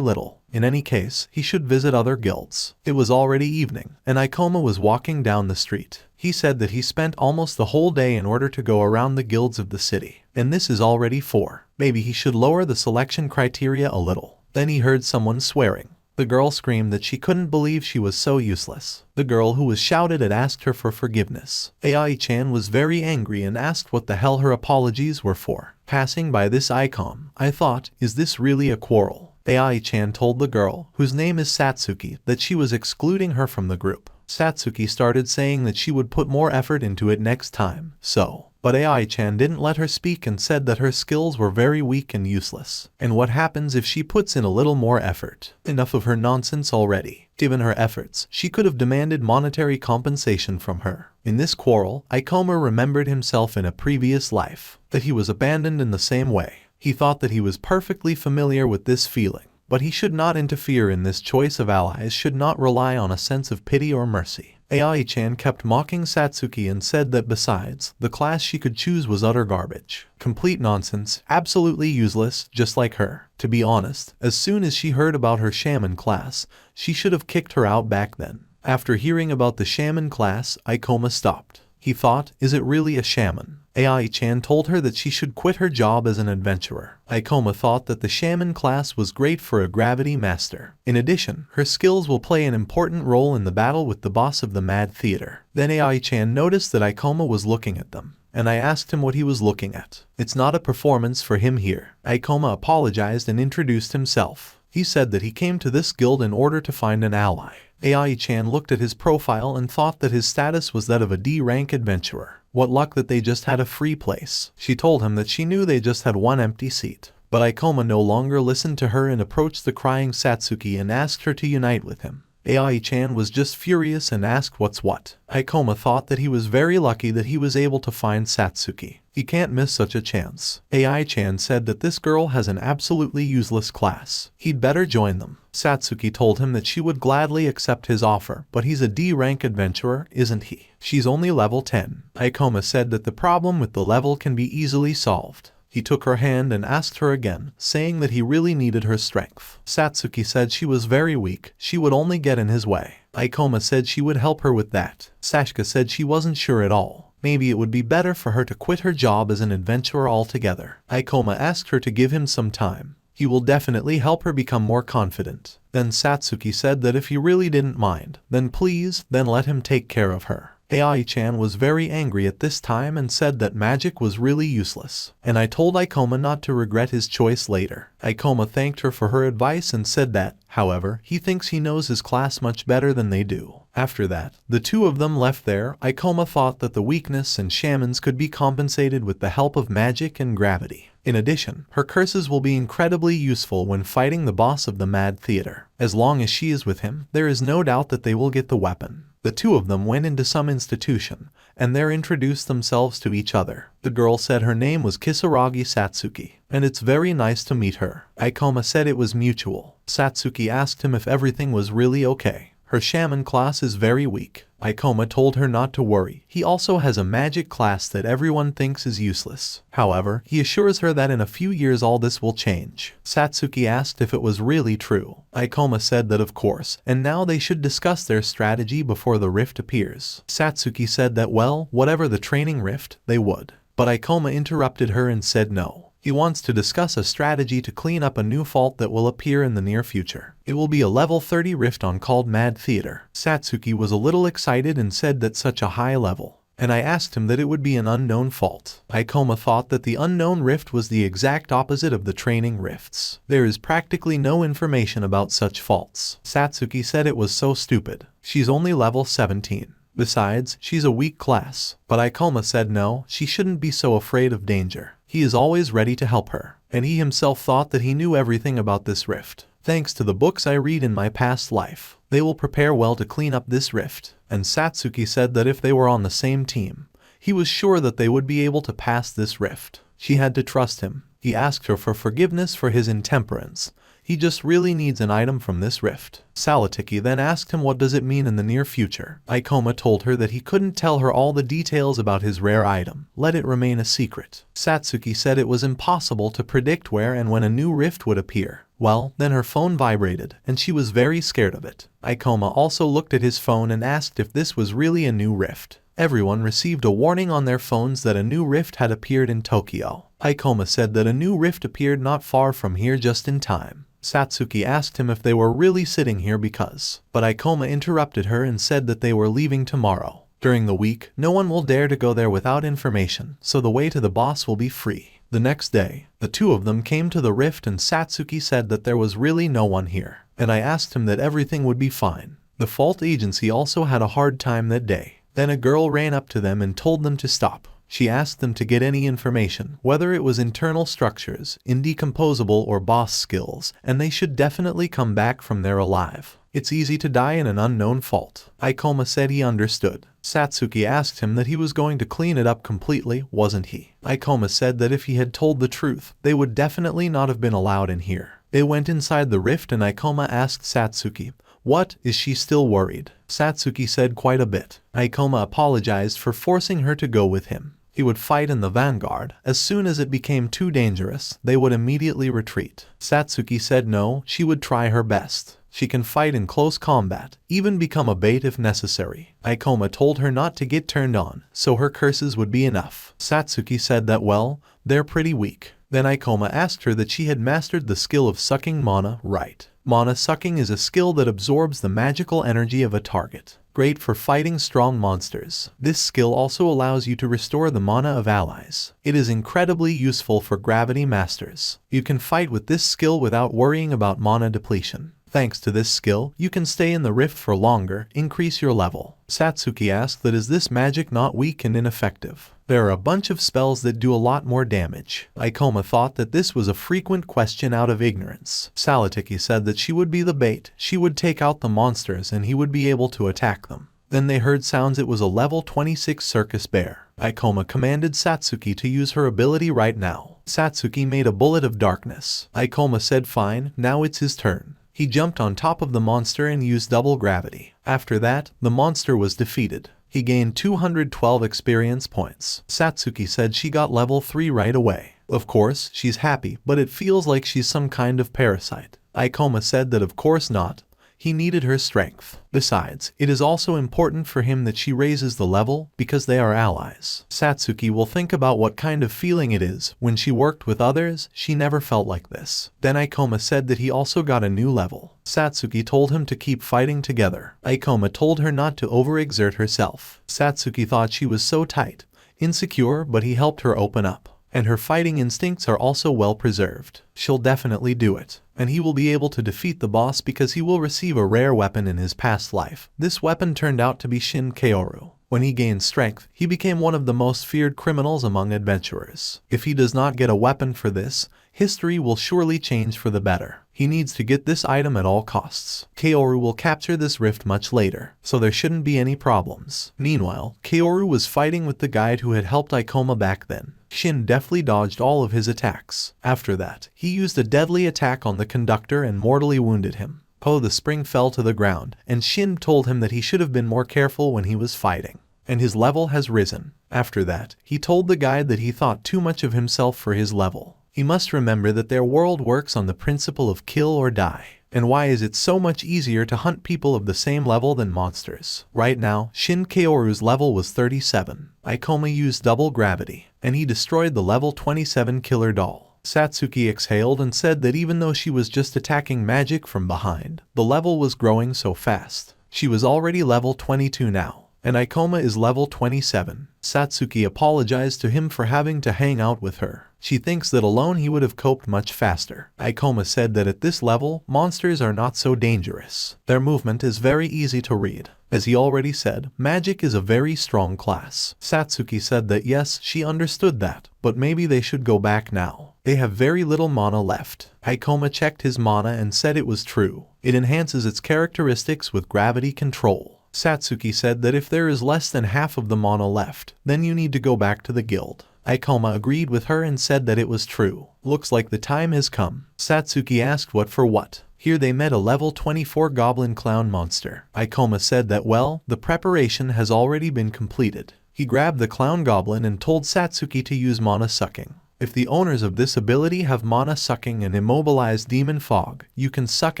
little. In any case, he should visit other guilds. It was already evening, and Ikoma was walking down the street. He said that he spent almost the whole day in order to go around the guilds of the city. And this is already 4. Maybe he should lower the selection criteria a little. Then he heard someone swearing. The girl screamed that she couldn't believe she was so useless. The girl who was shouted at asked her for forgiveness. Ai-chan was very angry and asked what the hell her apologies were for. Passing by this icon, I thought, is this really a quarrel? Ai-chan told the girl, whose name is Satsuki, that she was excluding her from the group. Satsuki started saying that she would put more effort into it next time. So, But AI-chan didn't let her speak and said that her skills were very weak and useless. And what happens if she puts in a little more effort? Enough of her nonsense already. Given her efforts, she could have demanded monetary compensation from her. In this quarrel, Ikoma remembered himself in a previous life, that he was abandoned in the same way. He thought that he was perfectly familiar with this feeling, but he should not interfere in this choice of allies, should not rely on a sense of pity or mercy. AI-chan kept mocking Satsuki and said that besides, the class she could choose was utter garbage. Complete nonsense, absolutely useless, just like her. To be honest, as soon as she heard about her shaman class, she should have kicked her out back then. After hearing about the shaman class, Ikoma stopped. He thought, is it really a shaman? AI-chan told her that she should quit her job as an adventurer. Ikoma thought that the shaman class was great for a gravity master. In addition, her skills will play an important role in the battle with the boss of the Mad Theater. Then AI-chan noticed that Ikoma was looking at them, and I asked him what he was looking at. It's not a performance for him here. Ikoma apologized and introduced himself. He said that he came to this guild in order to find an ally. AI-chan looked at his profile and thought that his status was that of a D-rank adventurer. What luck that they just had a free place. She told him that she knew they just had one empty seat. But Ikoma no longer listened to her and approached the crying Satsuki and asked her to unite with him. AI-chan was just furious and asked what's what. Ikoma thought that he was very lucky that he was able to find Satsuki. He can't miss such a chance. AI-chan said that this girl has an absolutely useless class. He'd better join them. Satsuki told him that she would gladly accept his offer, but he's a D-rank adventurer, isn't he? She's only level 10. Ikoma said that the problem with the level can be easily solved. He took her hand and asked her again, saying that he really needed her strength. Satsuki said she was very weak, she would only get in his way. Ikoma said she would help her with that. Sashika said she wasn't sure at all. Maybe it would be better for her to quit her job as an adventurer altogether. Ikoma asked her to give him some time. He will definitely help her become more confident. Then Satsuki said that if he really didn't mind, then please, then let him take care of her. AI-chan was very angry at this time and said that magic was really useless. And I told Ikoma not to regret his choice later. Ikoma thanked her for her advice and said that, however, he thinks he knows his class much better than they do. After that, the two of them left there. Ikoma thought that the weakness and shamans could be compensated with the help of magic and gravity. In addition, her curses will be incredibly useful when fighting the boss of the Mad Theater. As long as she is with him, there is no doubt that they will get the weapon. The two of them went into some institution, and there introduced themselves to each other. The girl said her name was Kisaragi Satsuki, and it's very nice to meet her. Ikoma said it was mutual. Satsuki asked him if everything was really okay. Her shaman class is very weak. Ikoma told her not to worry. He also has a magic class that everyone thinks is useless. However, he assures her that in a few years all this will change. Satsuki asked if it was really true. Ikoma said that of course, and now they should discuss their strategy before the rift appears. Satsuki said that well, whatever the training rift, they would. But Ikoma interrupted her and said no. He wants to discuss a strategy to clean up a new fault that will appear in the near future. It will be a level 30 rift on called Mad Theater. Satsuki was a little excited and said that such a high level. And I asked him that it would be an unknown fault. Ikoma thought that the unknown rift was the exact opposite of the training rifts. There is practically no information about such faults. Satsuki said it was so stupid. She's only level 17. Besides, she's a weak class. But Ikoma said no, she shouldn't be so afraid of danger. He is always ready to help her. And he himself thought that he knew everything about this rift. Thanks to the books I read in my past life, they will prepare well to clean up this rift. And Satsuki said that if they were on the same team, he was sure that they would be able to pass this rift. She had to trust him. He asked her for forgiveness for his intemperance. He just really needs an item from this rift. Satsuki then asked him what does it mean in the near future. Ikoma told her that he couldn't tell her all the details about his rare item. Let it remain a secret. Satsuki said it was impossible to predict where and when a new rift would appear. Well, then her phone vibrated, and she was very scared of it. Ikoma also looked at his phone and asked if this was really a new rift. Everyone received a warning on their phones that a new rift had appeared in Tokyo. Ikoma said that a new rift appeared not far from here just in time. Satsuki asked him if they were really sitting here because, but Ikoma interrupted her and said that they were leaving tomorrow. During the week, no one will dare to go there without information, so the way to the boss will be free. The next day, the two of them came to the rift and Satsuki said that there was really no one here, and I asked him that everything would be fine. The fault agency also had a hard time that day. Then a girl ran up to them and told them to stop. She asked them to get any information, whether it was internal structures, indecomposable or boss skills, and they should definitely come back from there alive. It's easy to die in an unknown fault. Ikoma said he understood. Satsuki asked him that he was going to clean it up completely, wasn't he? Ikoma said that if he had told the truth, they would definitely not have been allowed in here. They went inside the rift and Ikoma asked Satsuki, "What, is she still worried?" Satsuki said quite a bit. Ikoma apologized for forcing her to go with him. He would fight in the vanguard. As soon as it became too dangerous, they would immediately retreat. Satsuki said no, she would try her best. She can fight in close combat, even become a bait if necessary. Ikoma told her not to get turned on, so her curses would be enough. Satsuki said that well, they're pretty weak. Then Ikoma asked her that she had mastered the skill of sucking mana, right? Mana sucking is a skill that absorbs the magical energy of a target. Great for fighting strong monsters. This skill also allows you to restore the mana of allies. It is incredibly useful for gravity masters. You can fight with this skill without worrying about mana depletion. Thanks to this skill, you can stay in the rift for longer, increase your level. Satsuki asked that is this magic not weak and ineffective? There are a bunch of spells that do a lot more damage. Ikoma thought that this was a frequent question out of ignorance. Satsuki said that she would be the bait, she would take out the monsters and he would be able to attack them. Then they heard sounds. It was a level 26 circus bear. Ikoma commanded Satsuki to use her ability right now. Satsuki made a bullet of darkness. Ikoma said fine, now it's his turn. He jumped on top of the monster and used double gravity. After that, the monster was defeated. He gained 212 experience points. Satsuki said she got level 3 right away. Of course, she's happy, but it feels like she's some kind of parasite. Ikoma said that of course not. He needed her strength. Besides, it is also important for him that she raises the level, because they are allies. Satsuki will think about what kind of feeling it is. When she worked with others, she never felt like this. Then Ikoma said that he also got a new level. Satsuki told him to keep fighting together. Ikoma told her not to overexert herself. Satsuki thought she was so tight, insecure, but he helped her open up. And her fighting instincts are also well preserved. She'll definitely do it. And he will be able to defeat the boss because he will receive a rare weapon in his past life. This weapon turned out to be Shin Kaoru. When he gained strength, he became one of the most feared criminals among adventurers. If he does not get a weapon for this, history will surely change for the better. He needs to get this item at all costs. Kaoru will capture this rift much later, so there shouldn't be any problems. Meanwhile, Kaoru was fighting with the guide who had helped Ikoma back then. Shin deftly dodged all of his attacks. After that, he used a deadly attack on the conductor and mortally wounded him. The spring fell to the ground, and Shin told him that he should have been more careful when he was fighting. And his level has risen. After that, he told the guide that he thought too much of himself for his level. He must remember that their world works on the principle of kill or die. And why is it so much easier to hunt people of the same level than monsters? Right now, Shin Kaoru's level was 37. Ikoma used double gravity, and he destroyed the level 27 killer doll. Satsuki exhaled and said that even though she was just attacking magic from behind, the level was growing so fast. She was already level 22 now, and Ikoma is level 27. Satsuki apologized to him for having to hang out with her. She thinks that alone he would have coped much faster. Ikoma said that at this level, monsters are not so dangerous. Their movement is very easy to read. As he already said, magic is a very strong class. Satsuki said that yes, she understood that, but maybe they should go back now. They have very little mana left. Ikoma checked his mana and said it was true. It enhances its characteristics with gravity control. Satsuki said that if there is less than half of the mana left, then you need to go back to the guild. Ikoma agreed with her and said that it was true. Looks like the time has come. Satsuki asked what for what. Here they met a level 24 goblin clown monster. Ikoma said that well, the preparation has already been completed. He grabbed the clown goblin and told Satsuki to use mana sucking. If the owners of this ability have mana sucking and immobilized demon fog, you can suck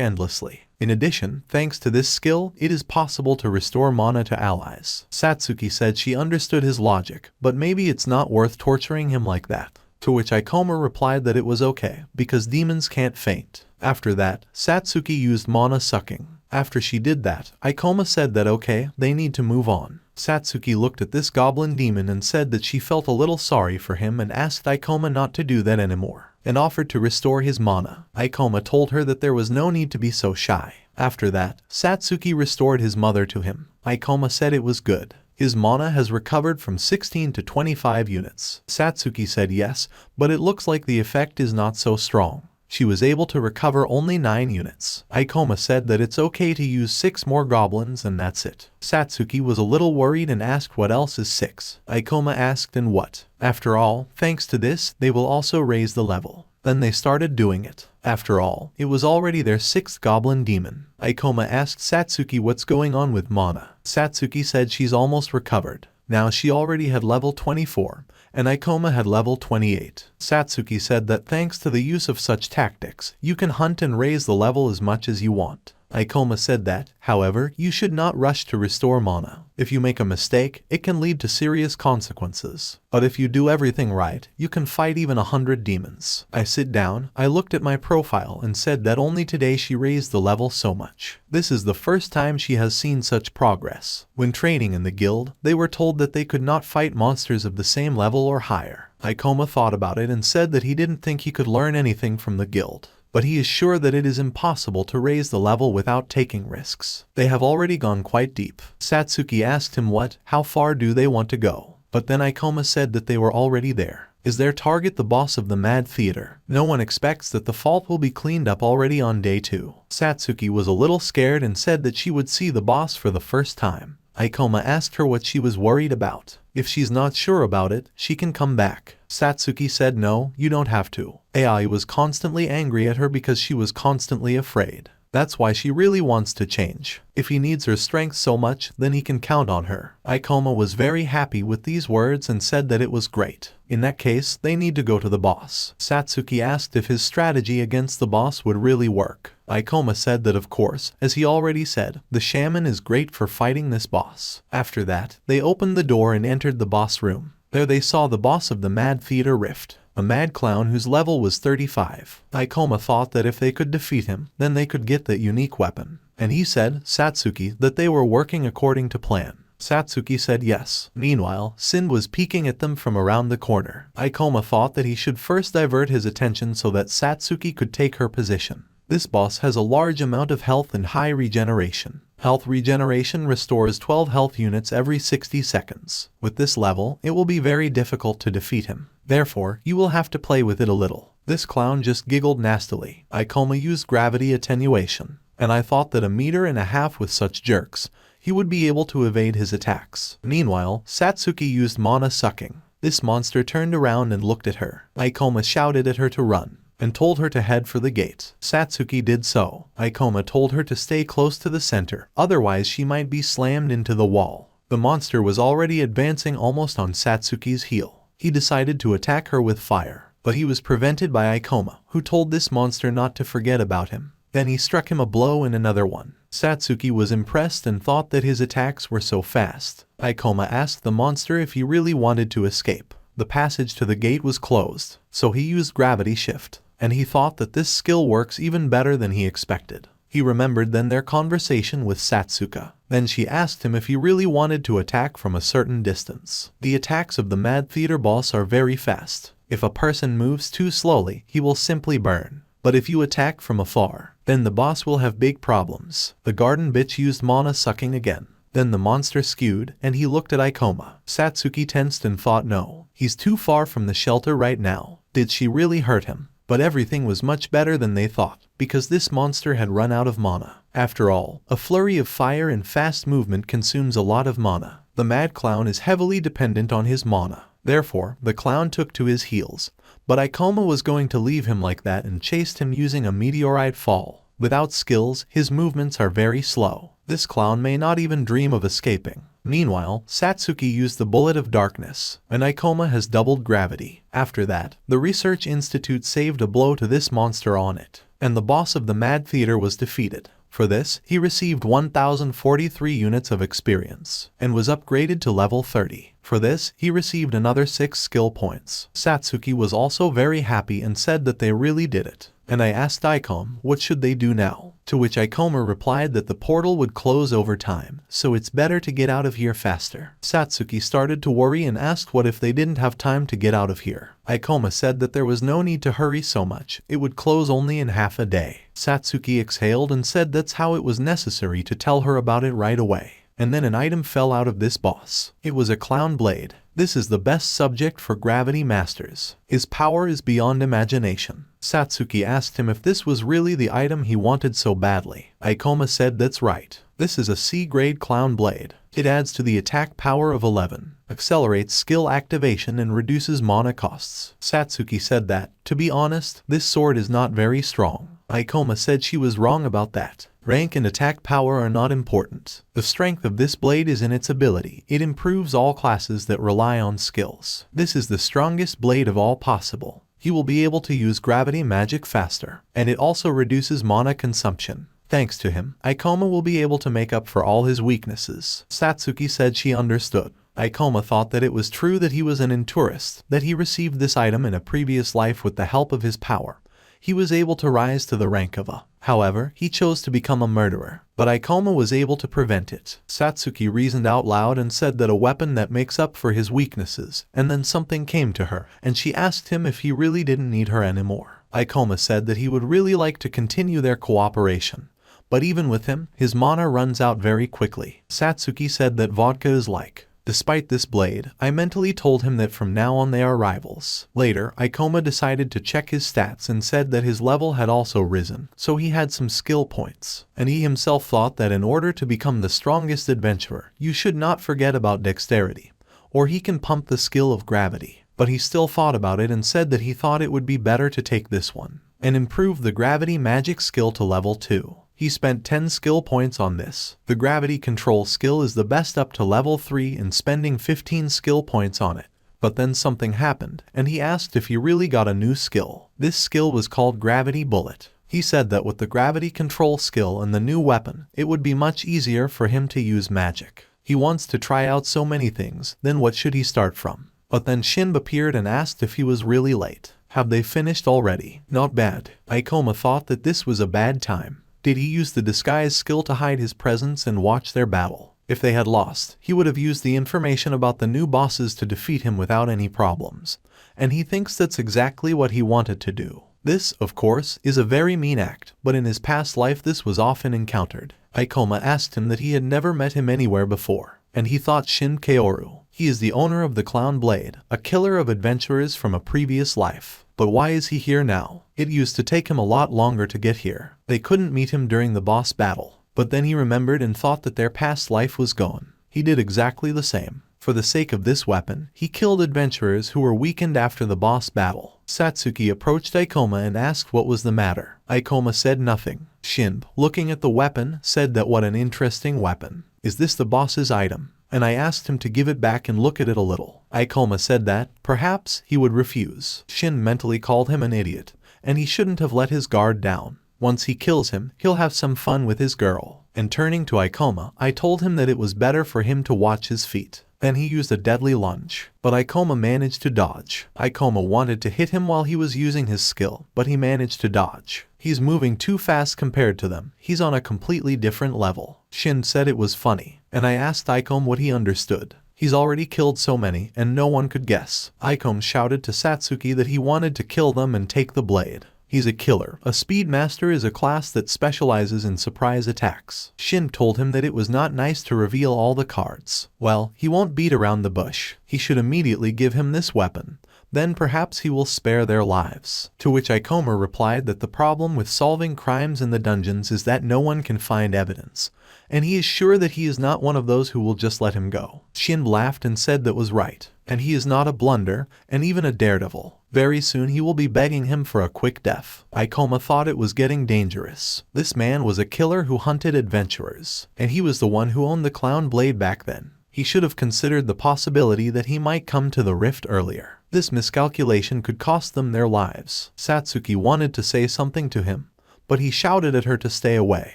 endlessly. In addition, thanks to this skill, it is possible to restore mana to allies. Satsuki said she understood his logic, but maybe it's not worth torturing him like that. To which Ikoma replied that it was okay, because demons can't faint. After that, Satsuki used mana sucking. After she did that, Ikoma said that okay, they need to move on. Satsuki looked at this goblin demon and said that she felt a little sorry for him and asked Ikoma not to do that anymore, and offered to restore his mana. Ikoma told her that there was no need to be so shy. After that, Satsuki restored his mother to him. Ikoma said it was good. His mana has recovered from 16 to 25 units. Satsuki said yes, but it looks like the effect is not so strong. She was able to recover only 9 units. Ikoma said that it's okay to use 6 more goblins and that's it. Satsuki was a little worried and asked what else is 6. Ikoma asked and what. After all, thanks to this, they will also raise the level. Then they started doing it. After all, it was already their 6th goblin demon. Ikoma asked Satsuki what's going on with mana. Satsuki said she's almost recovered. Now she already had level 24, and Ikoma had level 28. Satsuki said that thanks to the use of such tactics, you can hunt and raise the level as much as you want. Ikoma said that, however, you should not rush to restore mana. If you make a mistake, it can lead to serious consequences. But if you do everything right, you can fight even 100 demons. I sit down, I looked at my profile and said that only today she raised the level so much. This is the first time she has seen such progress. When training in the guild, they were told that they could not fight monsters of the same level or higher. Ikoma thought about it and said that he didn't think he could learn anything from the guild. But he is sure that it is impossible to raise the level without taking risks. They have already gone quite deep. Satsuki asked him how far do they want to go? But then Ikoma said that they were already there. Is their target the boss of the Mad Theater? No one expects that the fault will be cleaned up already on day 2. Satsuki was a little scared and said that she would see the boss for the first time. Ikoma asked her what she was worried about. If she's not sure about it, she can come back. Satsuki said no, you don't have to. Ai was constantly angry at her because she was constantly afraid. That's why she really wants to change. If he needs her strength so much, then he can count on her. Ikoma was very happy with these words and said that it was great. In that case, they need to go to the boss. Satsuki asked if his strategy against the boss would really work. Ikoma said that of course, as he already said, the shaman is great for fighting this boss. After that, they opened the door and entered the boss room. There they saw the boss of the Mad Theater Rift, a mad clown whose level was 35. Ikoma thought that if they could defeat him, then they could get that unique weapon. And he said, Satsuki, that they were working according to plan. Satsuki said yes. Meanwhile, Sin was peeking at them from around the corner. Ikoma thought that he should first divert his attention so that Satsuki could take her position. This boss has a large amount of health and high regeneration. Health regeneration restores 12 health units every 60 seconds. With this level, it will be very difficult to defeat him. Therefore, you will have to play with it a little. This clown just giggled nastily. Ikoma used gravity attenuation, and I thought that 1.5 meters with such jerks, he would be able to evade his attacks. Meanwhile, Satsuki used mana sucking. This monster turned around and looked at her. Ikoma shouted at her to run and told her to head for the gate. Satsuki did so. Ikoma told her to stay close to the center, otherwise she might be slammed into the wall. The monster was already advancing almost on Satsuki's heel. He decided to attack her with fire, but he was prevented by Ikoma, who told this monster not to forget about him. Then he struck him a blow and another one. Satsuki was impressed and thought that his attacks were so fast. Ikoma asked the monster if he really wanted to escape. The passage to the gate was closed, so he used gravity shift. And he thought that this skill works even better than he expected. He remembered then their conversation with Satsuka. Then she asked him if he really wanted to attack from a certain distance. The attacks of the Mad Theater boss are very fast. If a person moves too slowly, he will simply burn. But if you attack from afar, then the boss will have big problems. The garden bitch used mana sucking again. Then the monster skewed, and he looked at Ikoma. Satsuki tensed and thought no, he's too far from the shelter right now. Did she really hurt him? But everything was much better than they thought, because this monster had run out of mana. After all, a flurry of fire and fast movement consumes a lot of mana. The mad clown is heavily dependent on his mana. Therefore, the clown took to his heels. But Ikoma was going to leave him like that and chased him using a meteorite fall. Without skills, his movements are very slow. This clown may not even dream of escaping. Meanwhile, Satsuki used the Bullet of Darkness, and Ikoma has doubled gravity. After that, the Research Institute saved a blow to this monster on it, and the boss of the Mad Theater was defeated. For this, he received 1043 units of experience, and was upgraded to level 30. For this, he received another 6 skill points. Satsuki was also very happy and said that they really did it. And I asked Ikoma what should they do now, to which Ikoma replied that the portal would close over time, so it's better to get out of here faster. Satsuki started to worry and asked what if they didn't have time to get out of here. Ikoma said that there was no need to hurry so much, it would close only in half a day. Satsuki exhaled and said that's how it was necessary to tell her about it right away. and then an item fell out of this boss. It was a clown blade. This is the best subject for gravity masters. His power is beyond imagination. Satsuki asked him if this was really the item he wanted so badly. Ikoma said that's right. This is a C-grade clown blade. It adds to the attack power of 11, accelerates skill activation and reduces mana costs. Satsuki said that, to be honest, this sword is not very strong. Ikoma said she was wrong about that. Rank and attack power are not important. The strength of this blade is in its ability. It improves all classes that rely on skills. This is the strongest blade of all possible. He will be able to use gravity magic faster, and it also reduces mana consumption. Thanks to him, Ikoma will be able to make up for all his weaknesses. Satsuki said she understood. Ikoma thought that it was true that he was an intourist, that he received this item in a previous life with the help of his power. He was able to rise to the rank of a. However, he chose to become a murderer, but Ikoma was able to prevent it. Satsuki reasoned out loud and said that a weapon that makes up for his weaknesses, and then something came to her, and she asked him if he really didn't need her anymore. Ikoma said that he would really like to continue their cooperation, but even with him, his mana runs out very quickly. Satsuki said that vodka is like. Despite this blade, I mentally told him that from now on they are rivals. Later, Ikoma decided to check his stats and said that his level had also risen, so he had some skill points. And he himself thought that in order to become the strongest adventurer, you should not forget about dexterity, or he can pump the skill of gravity. But he still thought about it and said that he thought it would be better to take this one, and improve the gravity magic skill to level 2. He spent 10 skill points on this. The gravity control skill is the best up to level 3 and spending 15 skill points on it. But then something happened, and he asked if he really got a new skill. This skill was called Gravity Bullet. He said that with the gravity control skill and the new weapon, it would be much easier for him to use magic. He wants to try out so many things, then what should he start from? But then Shinb appeared and asked if he was really late. Have they finished already? Not bad. Ikoma thought that this was a bad time. Did he use the disguise skill to hide his presence and watch their battle? If they had lost, he would have used the information about the new bosses to defeat him without any problems. And he thinks that's exactly what he wanted to do. This, of course, is a very mean act, but in his past life this was often encountered. Ikoma asked him that he had never met him anywhere before, and he thought Shin Kaoru. He is the owner of the Clown Blade, a killer of adventurers from a previous life. But why is he here now? It used to take him a lot longer to get here. They couldn't meet him during the boss battle. But then he remembered and thought that their past life was gone. He did exactly the same. For the sake of this weapon, he killed adventurers who were weakened after the boss battle. Satsuki approached Ikoma and asked what was the matter. Ikoma said nothing. Shinb, looking at the weapon, said that what an interesting weapon. Is this the boss's item? And I asked him to give it back and look at it a little. Ikoma said that, perhaps, he would refuse. Shin mentally called him an idiot, and he shouldn't have let his guard down. Once he kills him, he'll have some fun with his girl. And turning to Ikoma, I told him that it was better for him to watch his feet. Then he used a deadly lunge, but Ikoma managed to dodge. Ikoma wanted to hit him while he was using his skill, but he managed to dodge. He's moving too fast compared to them. He's on a completely different level. Shin said it was funny, and I asked Ikoma what he understood. He's already killed so many, and no one could guess. Ikoma shouted to Satsuki that he wanted to kill them and take the blade. He's a killer. A speed master is a class that specializes in surprise attacks. Shin told him that it was not nice to reveal all the cards. Well, he won't beat around the bush. He should immediately give him this weapon. Then perhaps he will spare their lives. To which Ikoma replied that the problem with solving crimes in the dungeons is that no one can find evidence, and he is sure that he is not one of those who will just let him go. Shin laughed and said that was right, and he is not a blunder, and even a daredevil. Very soon he will be begging him for a quick death. Ikoma thought it was getting dangerous. This man was a killer who hunted adventurers, and he was the one who owned the Clown Blade back then. He should have considered the possibility that he might come to the rift earlier. This miscalculation could cost them their lives. Satsuki wanted to say something to him, but he shouted at her to stay away.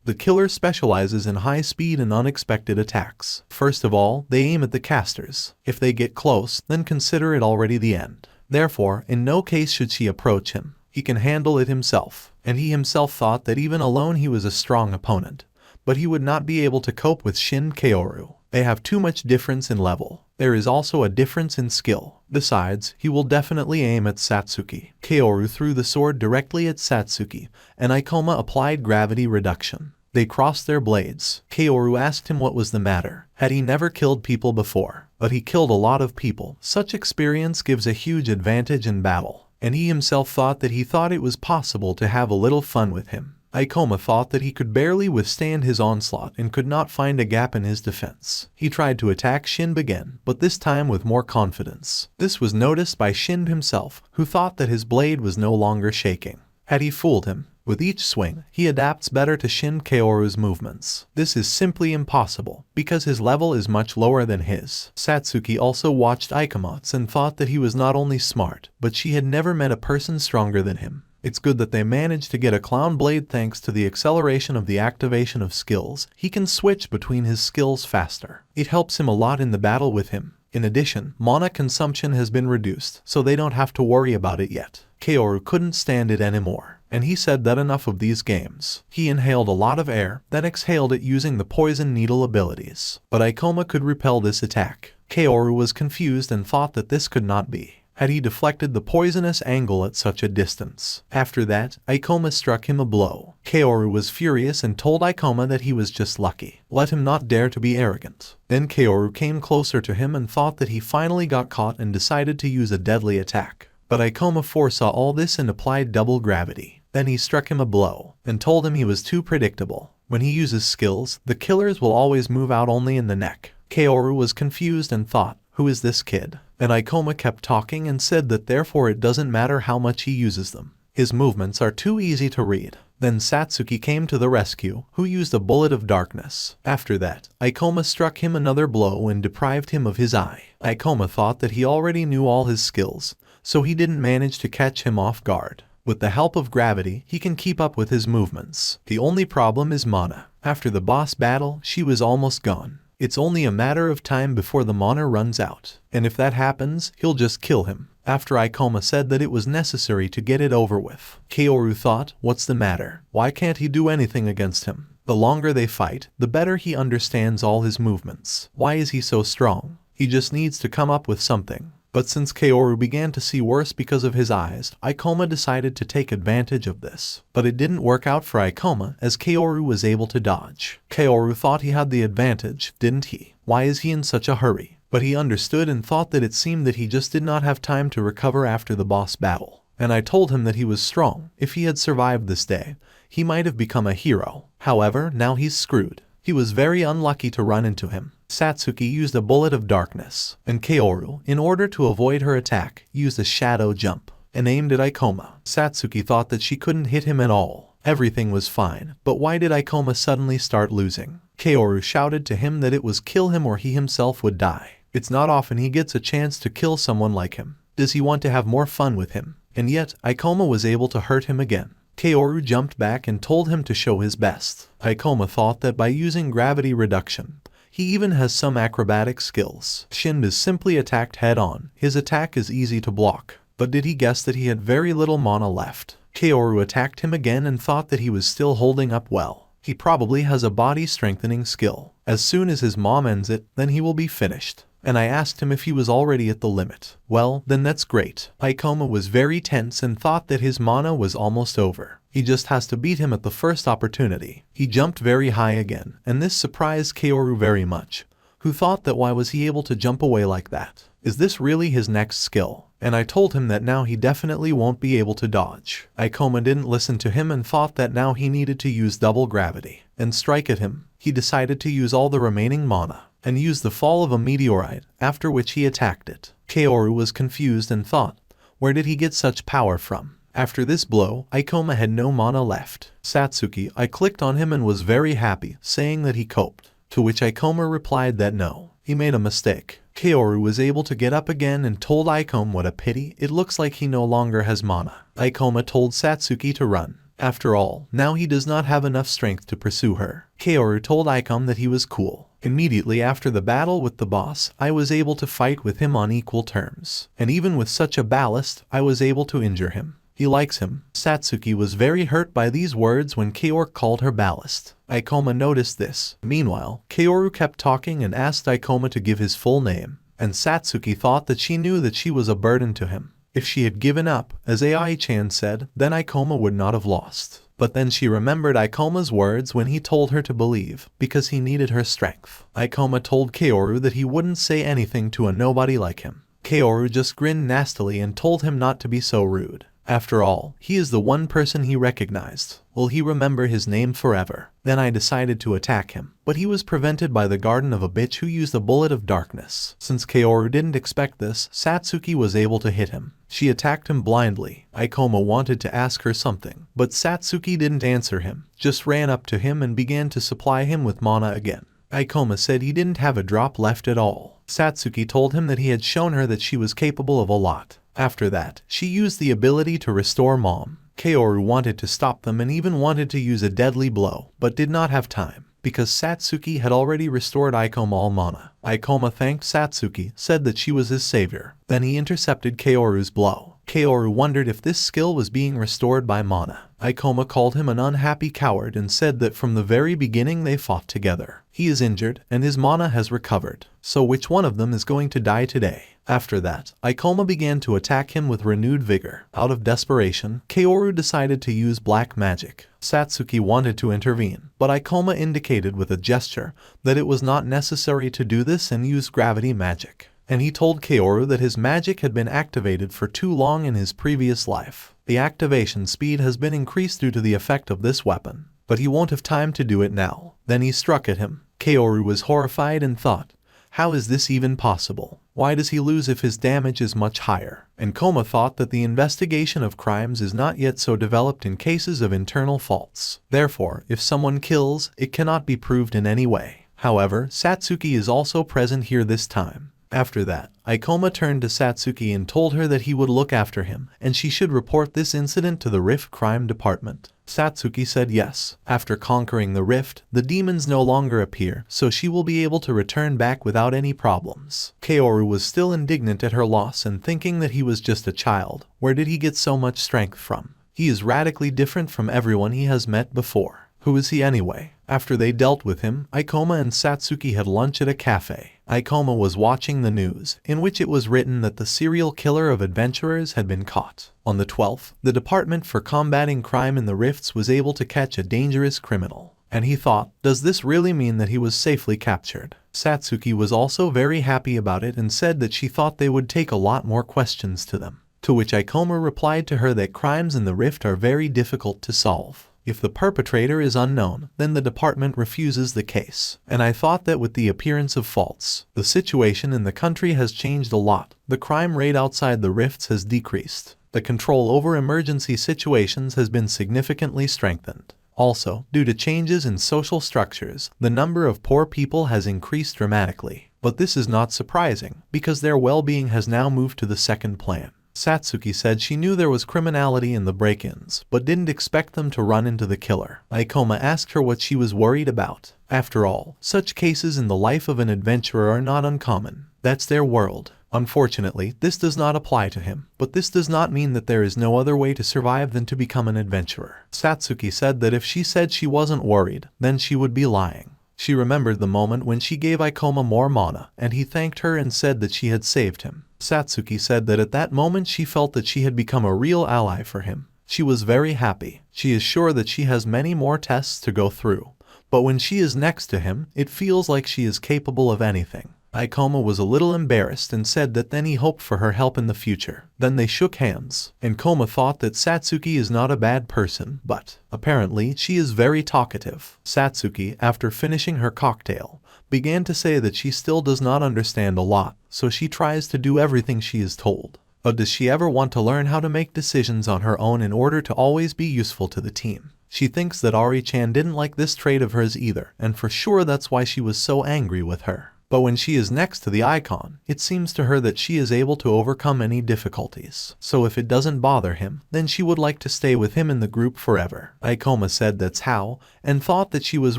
The killer specializes in high speed and unexpected attacks. First of all, they aim at the casters. If they get close, then consider it already the end. Therefore, in no case should she approach him. He can handle it himself, and he himself thought that even alone he was a strong opponent. But he would not be able to cope with Shin Kaoru. They have too much difference in level. There is also a difference in skill. Besides, he will definitely aim at Satsuki. Kaoru threw the sword directly at Satsuki, and Ikoma applied gravity reduction. They crossed their blades. Kaoru asked him what was the matter. Had he never killed people before? But he killed a lot of people. Such experience gives a huge advantage in battle. And he himself thought it was possible to have a little fun with him. Ikoma thought that he could barely withstand his onslaught and could not find a gap in his defense. He tried to attack Shinb again, but this time with more confidence. This was noticed by Shinb himself, who thought that his blade was no longer shaking. Had he fooled him? With each swing, he adapts better to Shin Kaoru's movements. This is simply impossible, because his level is much lower than his. Satsuki also watched Ikoma and thought that he was not only smart, but she had never met a person stronger than him. It's good that they managed to get a clown blade thanks to the acceleration of the activation of skills. He can switch between his skills faster. It helps him a lot in the battle with him. In addition, mana consumption has been reduced, so they don't have to worry about it yet. Kaoru couldn't stand it anymore, and he said that enough of these games. He inhaled a lot of air, then exhaled it using the poison needle abilities. But Ikoma could repel this attack. Kaoru was confused and thought that this could not be. Had he deflected the poisonous angle at such a distance? After that, Ikoma struck him a blow. Kaoru was furious and told Ikoma that he was just lucky. Let him not dare to be arrogant. Then Kaoru came closer to him and thought that he finally got caught and decided to use a deadly attack. But Ikoma foresaw all this and applied double gravity. Then he struck him a blow and told him he was too predictable. When he uses skills, the killers will always move out only in the neck. Kaoru was confused and thought, who is this kid? And Ikoma kept talking and said that therefore it doesn't matter how much he uses them. His movements are too easy to read. Then Satsuki came to the rescue, who used a bullet of darkness. After that, Ikoma struck him another blow and deprived him of his eye. Ikoma thought that he already knew all his skills, so he didn't manage to catch him off guard. With the help of gravity, he can keep up with his movements. The only problem is mana. After the boss battle, she was almost gone. It's only a matter of time before the mana runs out, and if that happens, he'll just kill him. After Ikoma said that it was necessary to get it over with, Kaoru thought, what's the matter? Why can't he do anything against him? The longer they fight, the better he understands all his movements. Why is he so strong? He just needs to come up with something. But since Kaoru began to see worse because of his eyes, Ikoma decided to take advantage of this. But it didn't work out for Ikoma as Kaoru was able to dodge. Kaoru thought he had the advantage, didn't he? Why is he in such a hurry? But he understood and thought that it seemed that he just did not have time to recover after the boss battle. And I told him that he was strong. If he had survived this day, he might have become a hero. However, now he's screwed. He was very unlucky to run into him. Satsuki used a bullet of darkness, and Kaoru, in order to avoid her attack, used a shadow jump and aimed at Ikoma. Satsuki thought that she couldn't hit him at all. Everything was fine, but why did Ikoma suddenly start losing? Kaoru shouted to him that it was kill him or he himself would die. It's not often he gets a chance to kill someone like him. Does he want to have more fun with him? And yet, Ikoma was able to hurt him again. Kaoru jumped back and told him to show his best. Ikoma thought that by using gravity reduction, he even has some acrobatic skills. Shinb is simply attacked head-on. His attack is easy to block. But did he guess that he had very little mana left? Kaoru attacked him again and thought that he was still holding up well. He probably has a body strengthening skill. As soon as his mom ends it, then he will be finished. And I asked him if he was already at the limit. Well, then that's great. Ikoma was very tense and thought that his mana was almost over. He just has to beat him at the first opportunity. He jumped very high again, and this surprised Kaoru very much, who thought that why was he able to jump away like that? Is this really his next skill? And I told him that now he definitely won't be able to dodge. Ikoma didn't listen to him and thought that now he needed to use double gravity and strike at him. He decided to use all the remaining mana and use the fall of a meteorite, after which he attacked it. Kaoru was confused and thought, where did he get such power from? After this blow, Ikoma had no mana left. Satsuki, I clicked on him and was very happy, saying that he coped. To which Ikoma replied that no, he made a mistake. Kaoru was able to get up again and told Ikoma what a pity, it looks like he no longer has mana. Ikoma told Satsuki to run. After all, now he does not have enough strength to pursue her. Kaoru told Ikoma that he was cool. Immediately after the battle with the boss, I was able to fight with him on equal terms. And even with such a ballast, I was able to injure him. He likes him. Satsuki was very hurt by these words when Kaoru called her ballast. Ikoma noticed this. Meanwhile, Kaoru kept talking and asked Ikoma to give his full name. And Satsuki thought that she knew that she was a burden to him. If she had given up, as Ai-chan said, then Ikoma would not have lost. But then she remembered Ikoma's words when he told her to believe, because he needed her strength. Ikoma told Kaoru that he wouldn't say anything to a nobody like him. Kaoru just grinned nastily and told him not to be so rude. After all, he is the one person he recognized. Will he remember his name forever? Then I decided to attack him, but he was prevented by the garden of a bitch who used a bullet of darkness. Since Kaoru didn't expect this, Satsuki was able to hit him. She attacked him blindly. Ikoma wanted to ask her something, but Satsuki didn't answer him, just ran up to him and began to supply him with mana again. Ikoma said he didn't have a drop left at all. Satsuki told him that he had shown her that she was capable of a lot. After that, she used the ability to restore Mom. Kaoru wanted to stop them and even wanted to use a deadly blow, but did not have time, because Satsuki had already restored Ikoma all mana. Ikoma thanked Satsuki, said that she was his savior. Then he intercepted Kaoru's blow. Kaoru wondered if this skill was being restored by mana. Ikoma called him an unhappy coward and said that from the very beginning they fought together. He is injured and his mana has recovered, so which one of them is going to die today? After that, Ikoma began to attack him with renewed vigor. Out of desperation, Kaoru decided to use black magic. Satsuki wanted to intervene, but Ikoma indicated with a gesture that it was not necessary to do this and use gravity magic. And he told Kaoru that his magic had been activated for too long in his previous life. The activation speed has been increased due to the effect of this weapon, but he won't have time to do it now. Then he struck at him. Kaoru was horrified and thought, how is this even possible? Why does he lose if his damage is much higher? And Koma thought that the investigation of crimes is not yet so developed in cases of internal faults. Therefore, if someone kills, it cannot be proved in any way. However, Satsuki is also present here this time. After that, Ikoma turned to Satsuki and told her that he would look after him, and she should report this incident to the Rift Crime Department. Satsuki said yes. After conquering the rift, the demons no longer appear, so she will be able to return back without any problems. Kaoru was still indignant at her loss and thinking that he was just a child. Where did he get so much strength from? He is radically different from everyone he has met before. Who is he anyway? After they dealt with him, Ikoma and Satsuki had lunch at a cafe. Ikoma was watching the news, in which it was written that the serial killer of adventurers had been caught. On the 12th, the Department for Combating Crime in the Rifts was able to catch a dangerous criminal. And he thought, does this really mean that he was safely captured? Satsuki was also very happy about it and said that she thought they would take a lot more questions to them. To which Ikoma replied to her that crimes in the rift are very difficult to solve. If the perpetrator is unknown, then the department refuses the case. And I thought that with the appearance of faults, the situation in the country has changed a lot. The crime rate outside the rifts has decreased. The control over emergency situations has been significantly strengthened. Also, due to changes in social structures, the number of poor people has increased dramatically. But this is not surprising, because their well-being has now moved to the second plan. Satsuki said she knew there was criminality in the break-ins, but didn't expect them to run into the killer. Ikoma asked her what she was worried about. After all, such cases in the life of an adventurer are not uncommon. That's their world. Unfortunately, this does not apply to him, but this does not mean that there is no other way to survive than to become an adventurer. Satsuki said that if she said she wasn't worried, then she would be lying. She remembered the moment when she gave Ikoma more mana, and he thanked her and said that she had saved him. Satsuki said that at that moment she felt that she had become a real ally for him. She was very happy. She is sure that she has many more tests to go through, but when she is next to him, it feels like she is capable of anything. Ikoma was a little embarrassed and said that then he hoped for her help in the future. Then they shook hands, and Koma thought that Satsuki is not a bad person, but apparently she is very talkative. Satsuki, after finishing her cocktail, began to say that she still does not understand a lot, so she tries to do everything she is told. But does she ever want to learn how to make decisions on her own in order to always be useful to the team? She thinks that Ari-chan didn't like this trait of hers either, and for sure that's why she was so angry with her. But when she is next to the icon, it seems to her that she is able to overcome any difficulties. So if it doesn't bother him, then she would like to stay with him in the group forever. Ikoma said that's how, and thought that she was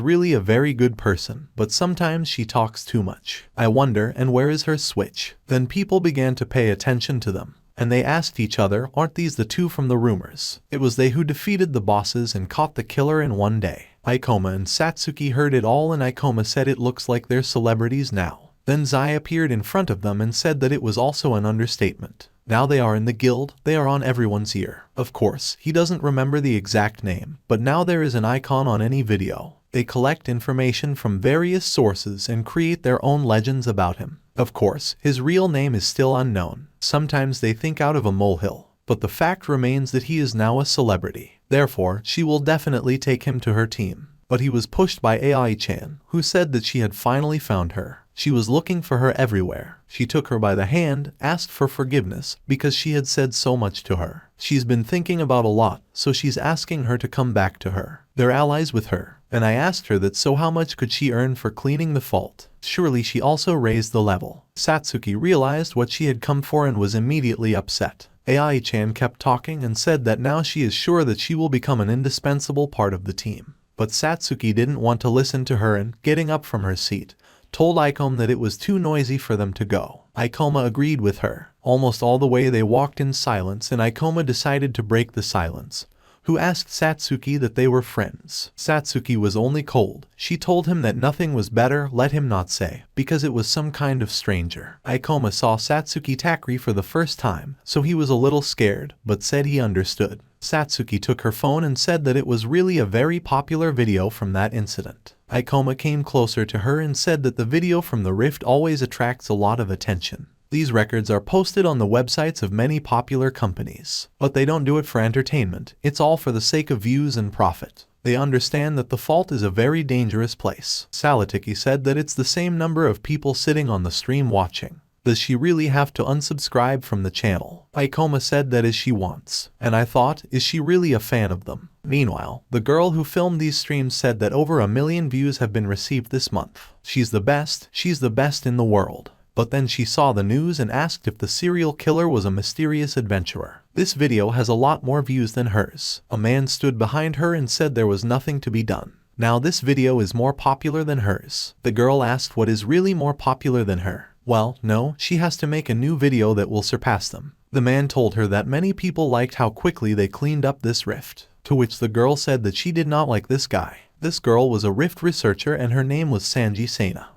really a very good person, but sometimes she talks too much. I wonder, and where is her switch? Then people began to pay attention to them, and they asked each other, aren't these the two from the rumors? It was they who defeated the bosses and caught the killer in one day. Ikoma and Satsuki heard it all and Ikoma said it looks like they're celebrities now. Then Zai appeared in front of them and said that it was also an understatement. Now they are in the guild, they are on everyone's ear. Of course, he doesn't remember the exact name, but now there is an icon on any video. They collect information from various sources and create their own legends about him. Of course, his real name is still unknown. Sometimes they think out of a molehill, but the fact remains that he is now a celebrity. Therefore, she will definitely take him to her team. But he was pushed by AI-chan, who said that she had finally found her. She was looking for her everywhere. She took her by the hand, asked for forgiveness, because she had said so much to her. She's been thinking about a lot, so she's asking her to come back to her. They're allies with her. And I asked her that so how much could she earn for cleaning the fault? Surely she also raised the level. Satsuki realized what she had come for and was immediately upset. AI-chan kept talking and said that now she is sure that she will become an indispensable part of the team. But Satsuki didn't want to listen to her and, getting up from her seat, told Ikoma that it was too noisy for them to go. Ikoma agreed with her. Almost all the way they walked in silence and Ikoma decided to break the silence, who asked Satsuki that they were friends. Satsuki was only cold. She told him that nothing was better, let him not say, because it was some kind of stranger. Ikoma saw Satsuki Takri for the first time, so he was a little scared, but said he understood. Satsuki took her phone and said that it was really a very popular video from that incident. Ikoma came closer to her and said that the video from the rift always attracts a lot of attention. These records are posted on the websites of many popular companies. But they don't do it for entertainment, it's all for the sake of views and profit. They understand that the fault is a very dangerous place. Salatiki said that it's the same number of people sitting on the stream watching. Does she really have to unsubscribe from the channel? Ikoma said that as she wants. And I thought, is she really a fan of them? Meanwhile, the girl who filmed these streams said that over 1 million views have been received this month. She's the best in the world. But then she saw the news and asked if the serial killer was a mysterious adventurer. This video has a lot more views than hers. A man stood behind her and said there was nothing to be done. Now this video is more popular than hers. The girl asked what is really more popular than her. Well, no, she has to make a new video that will surpass them. The man told her that many people liked how quickly they cleaned up this rift. To which the girl said that she did not like this guy. This girl was a rift researcher and her name was Sanji Sena.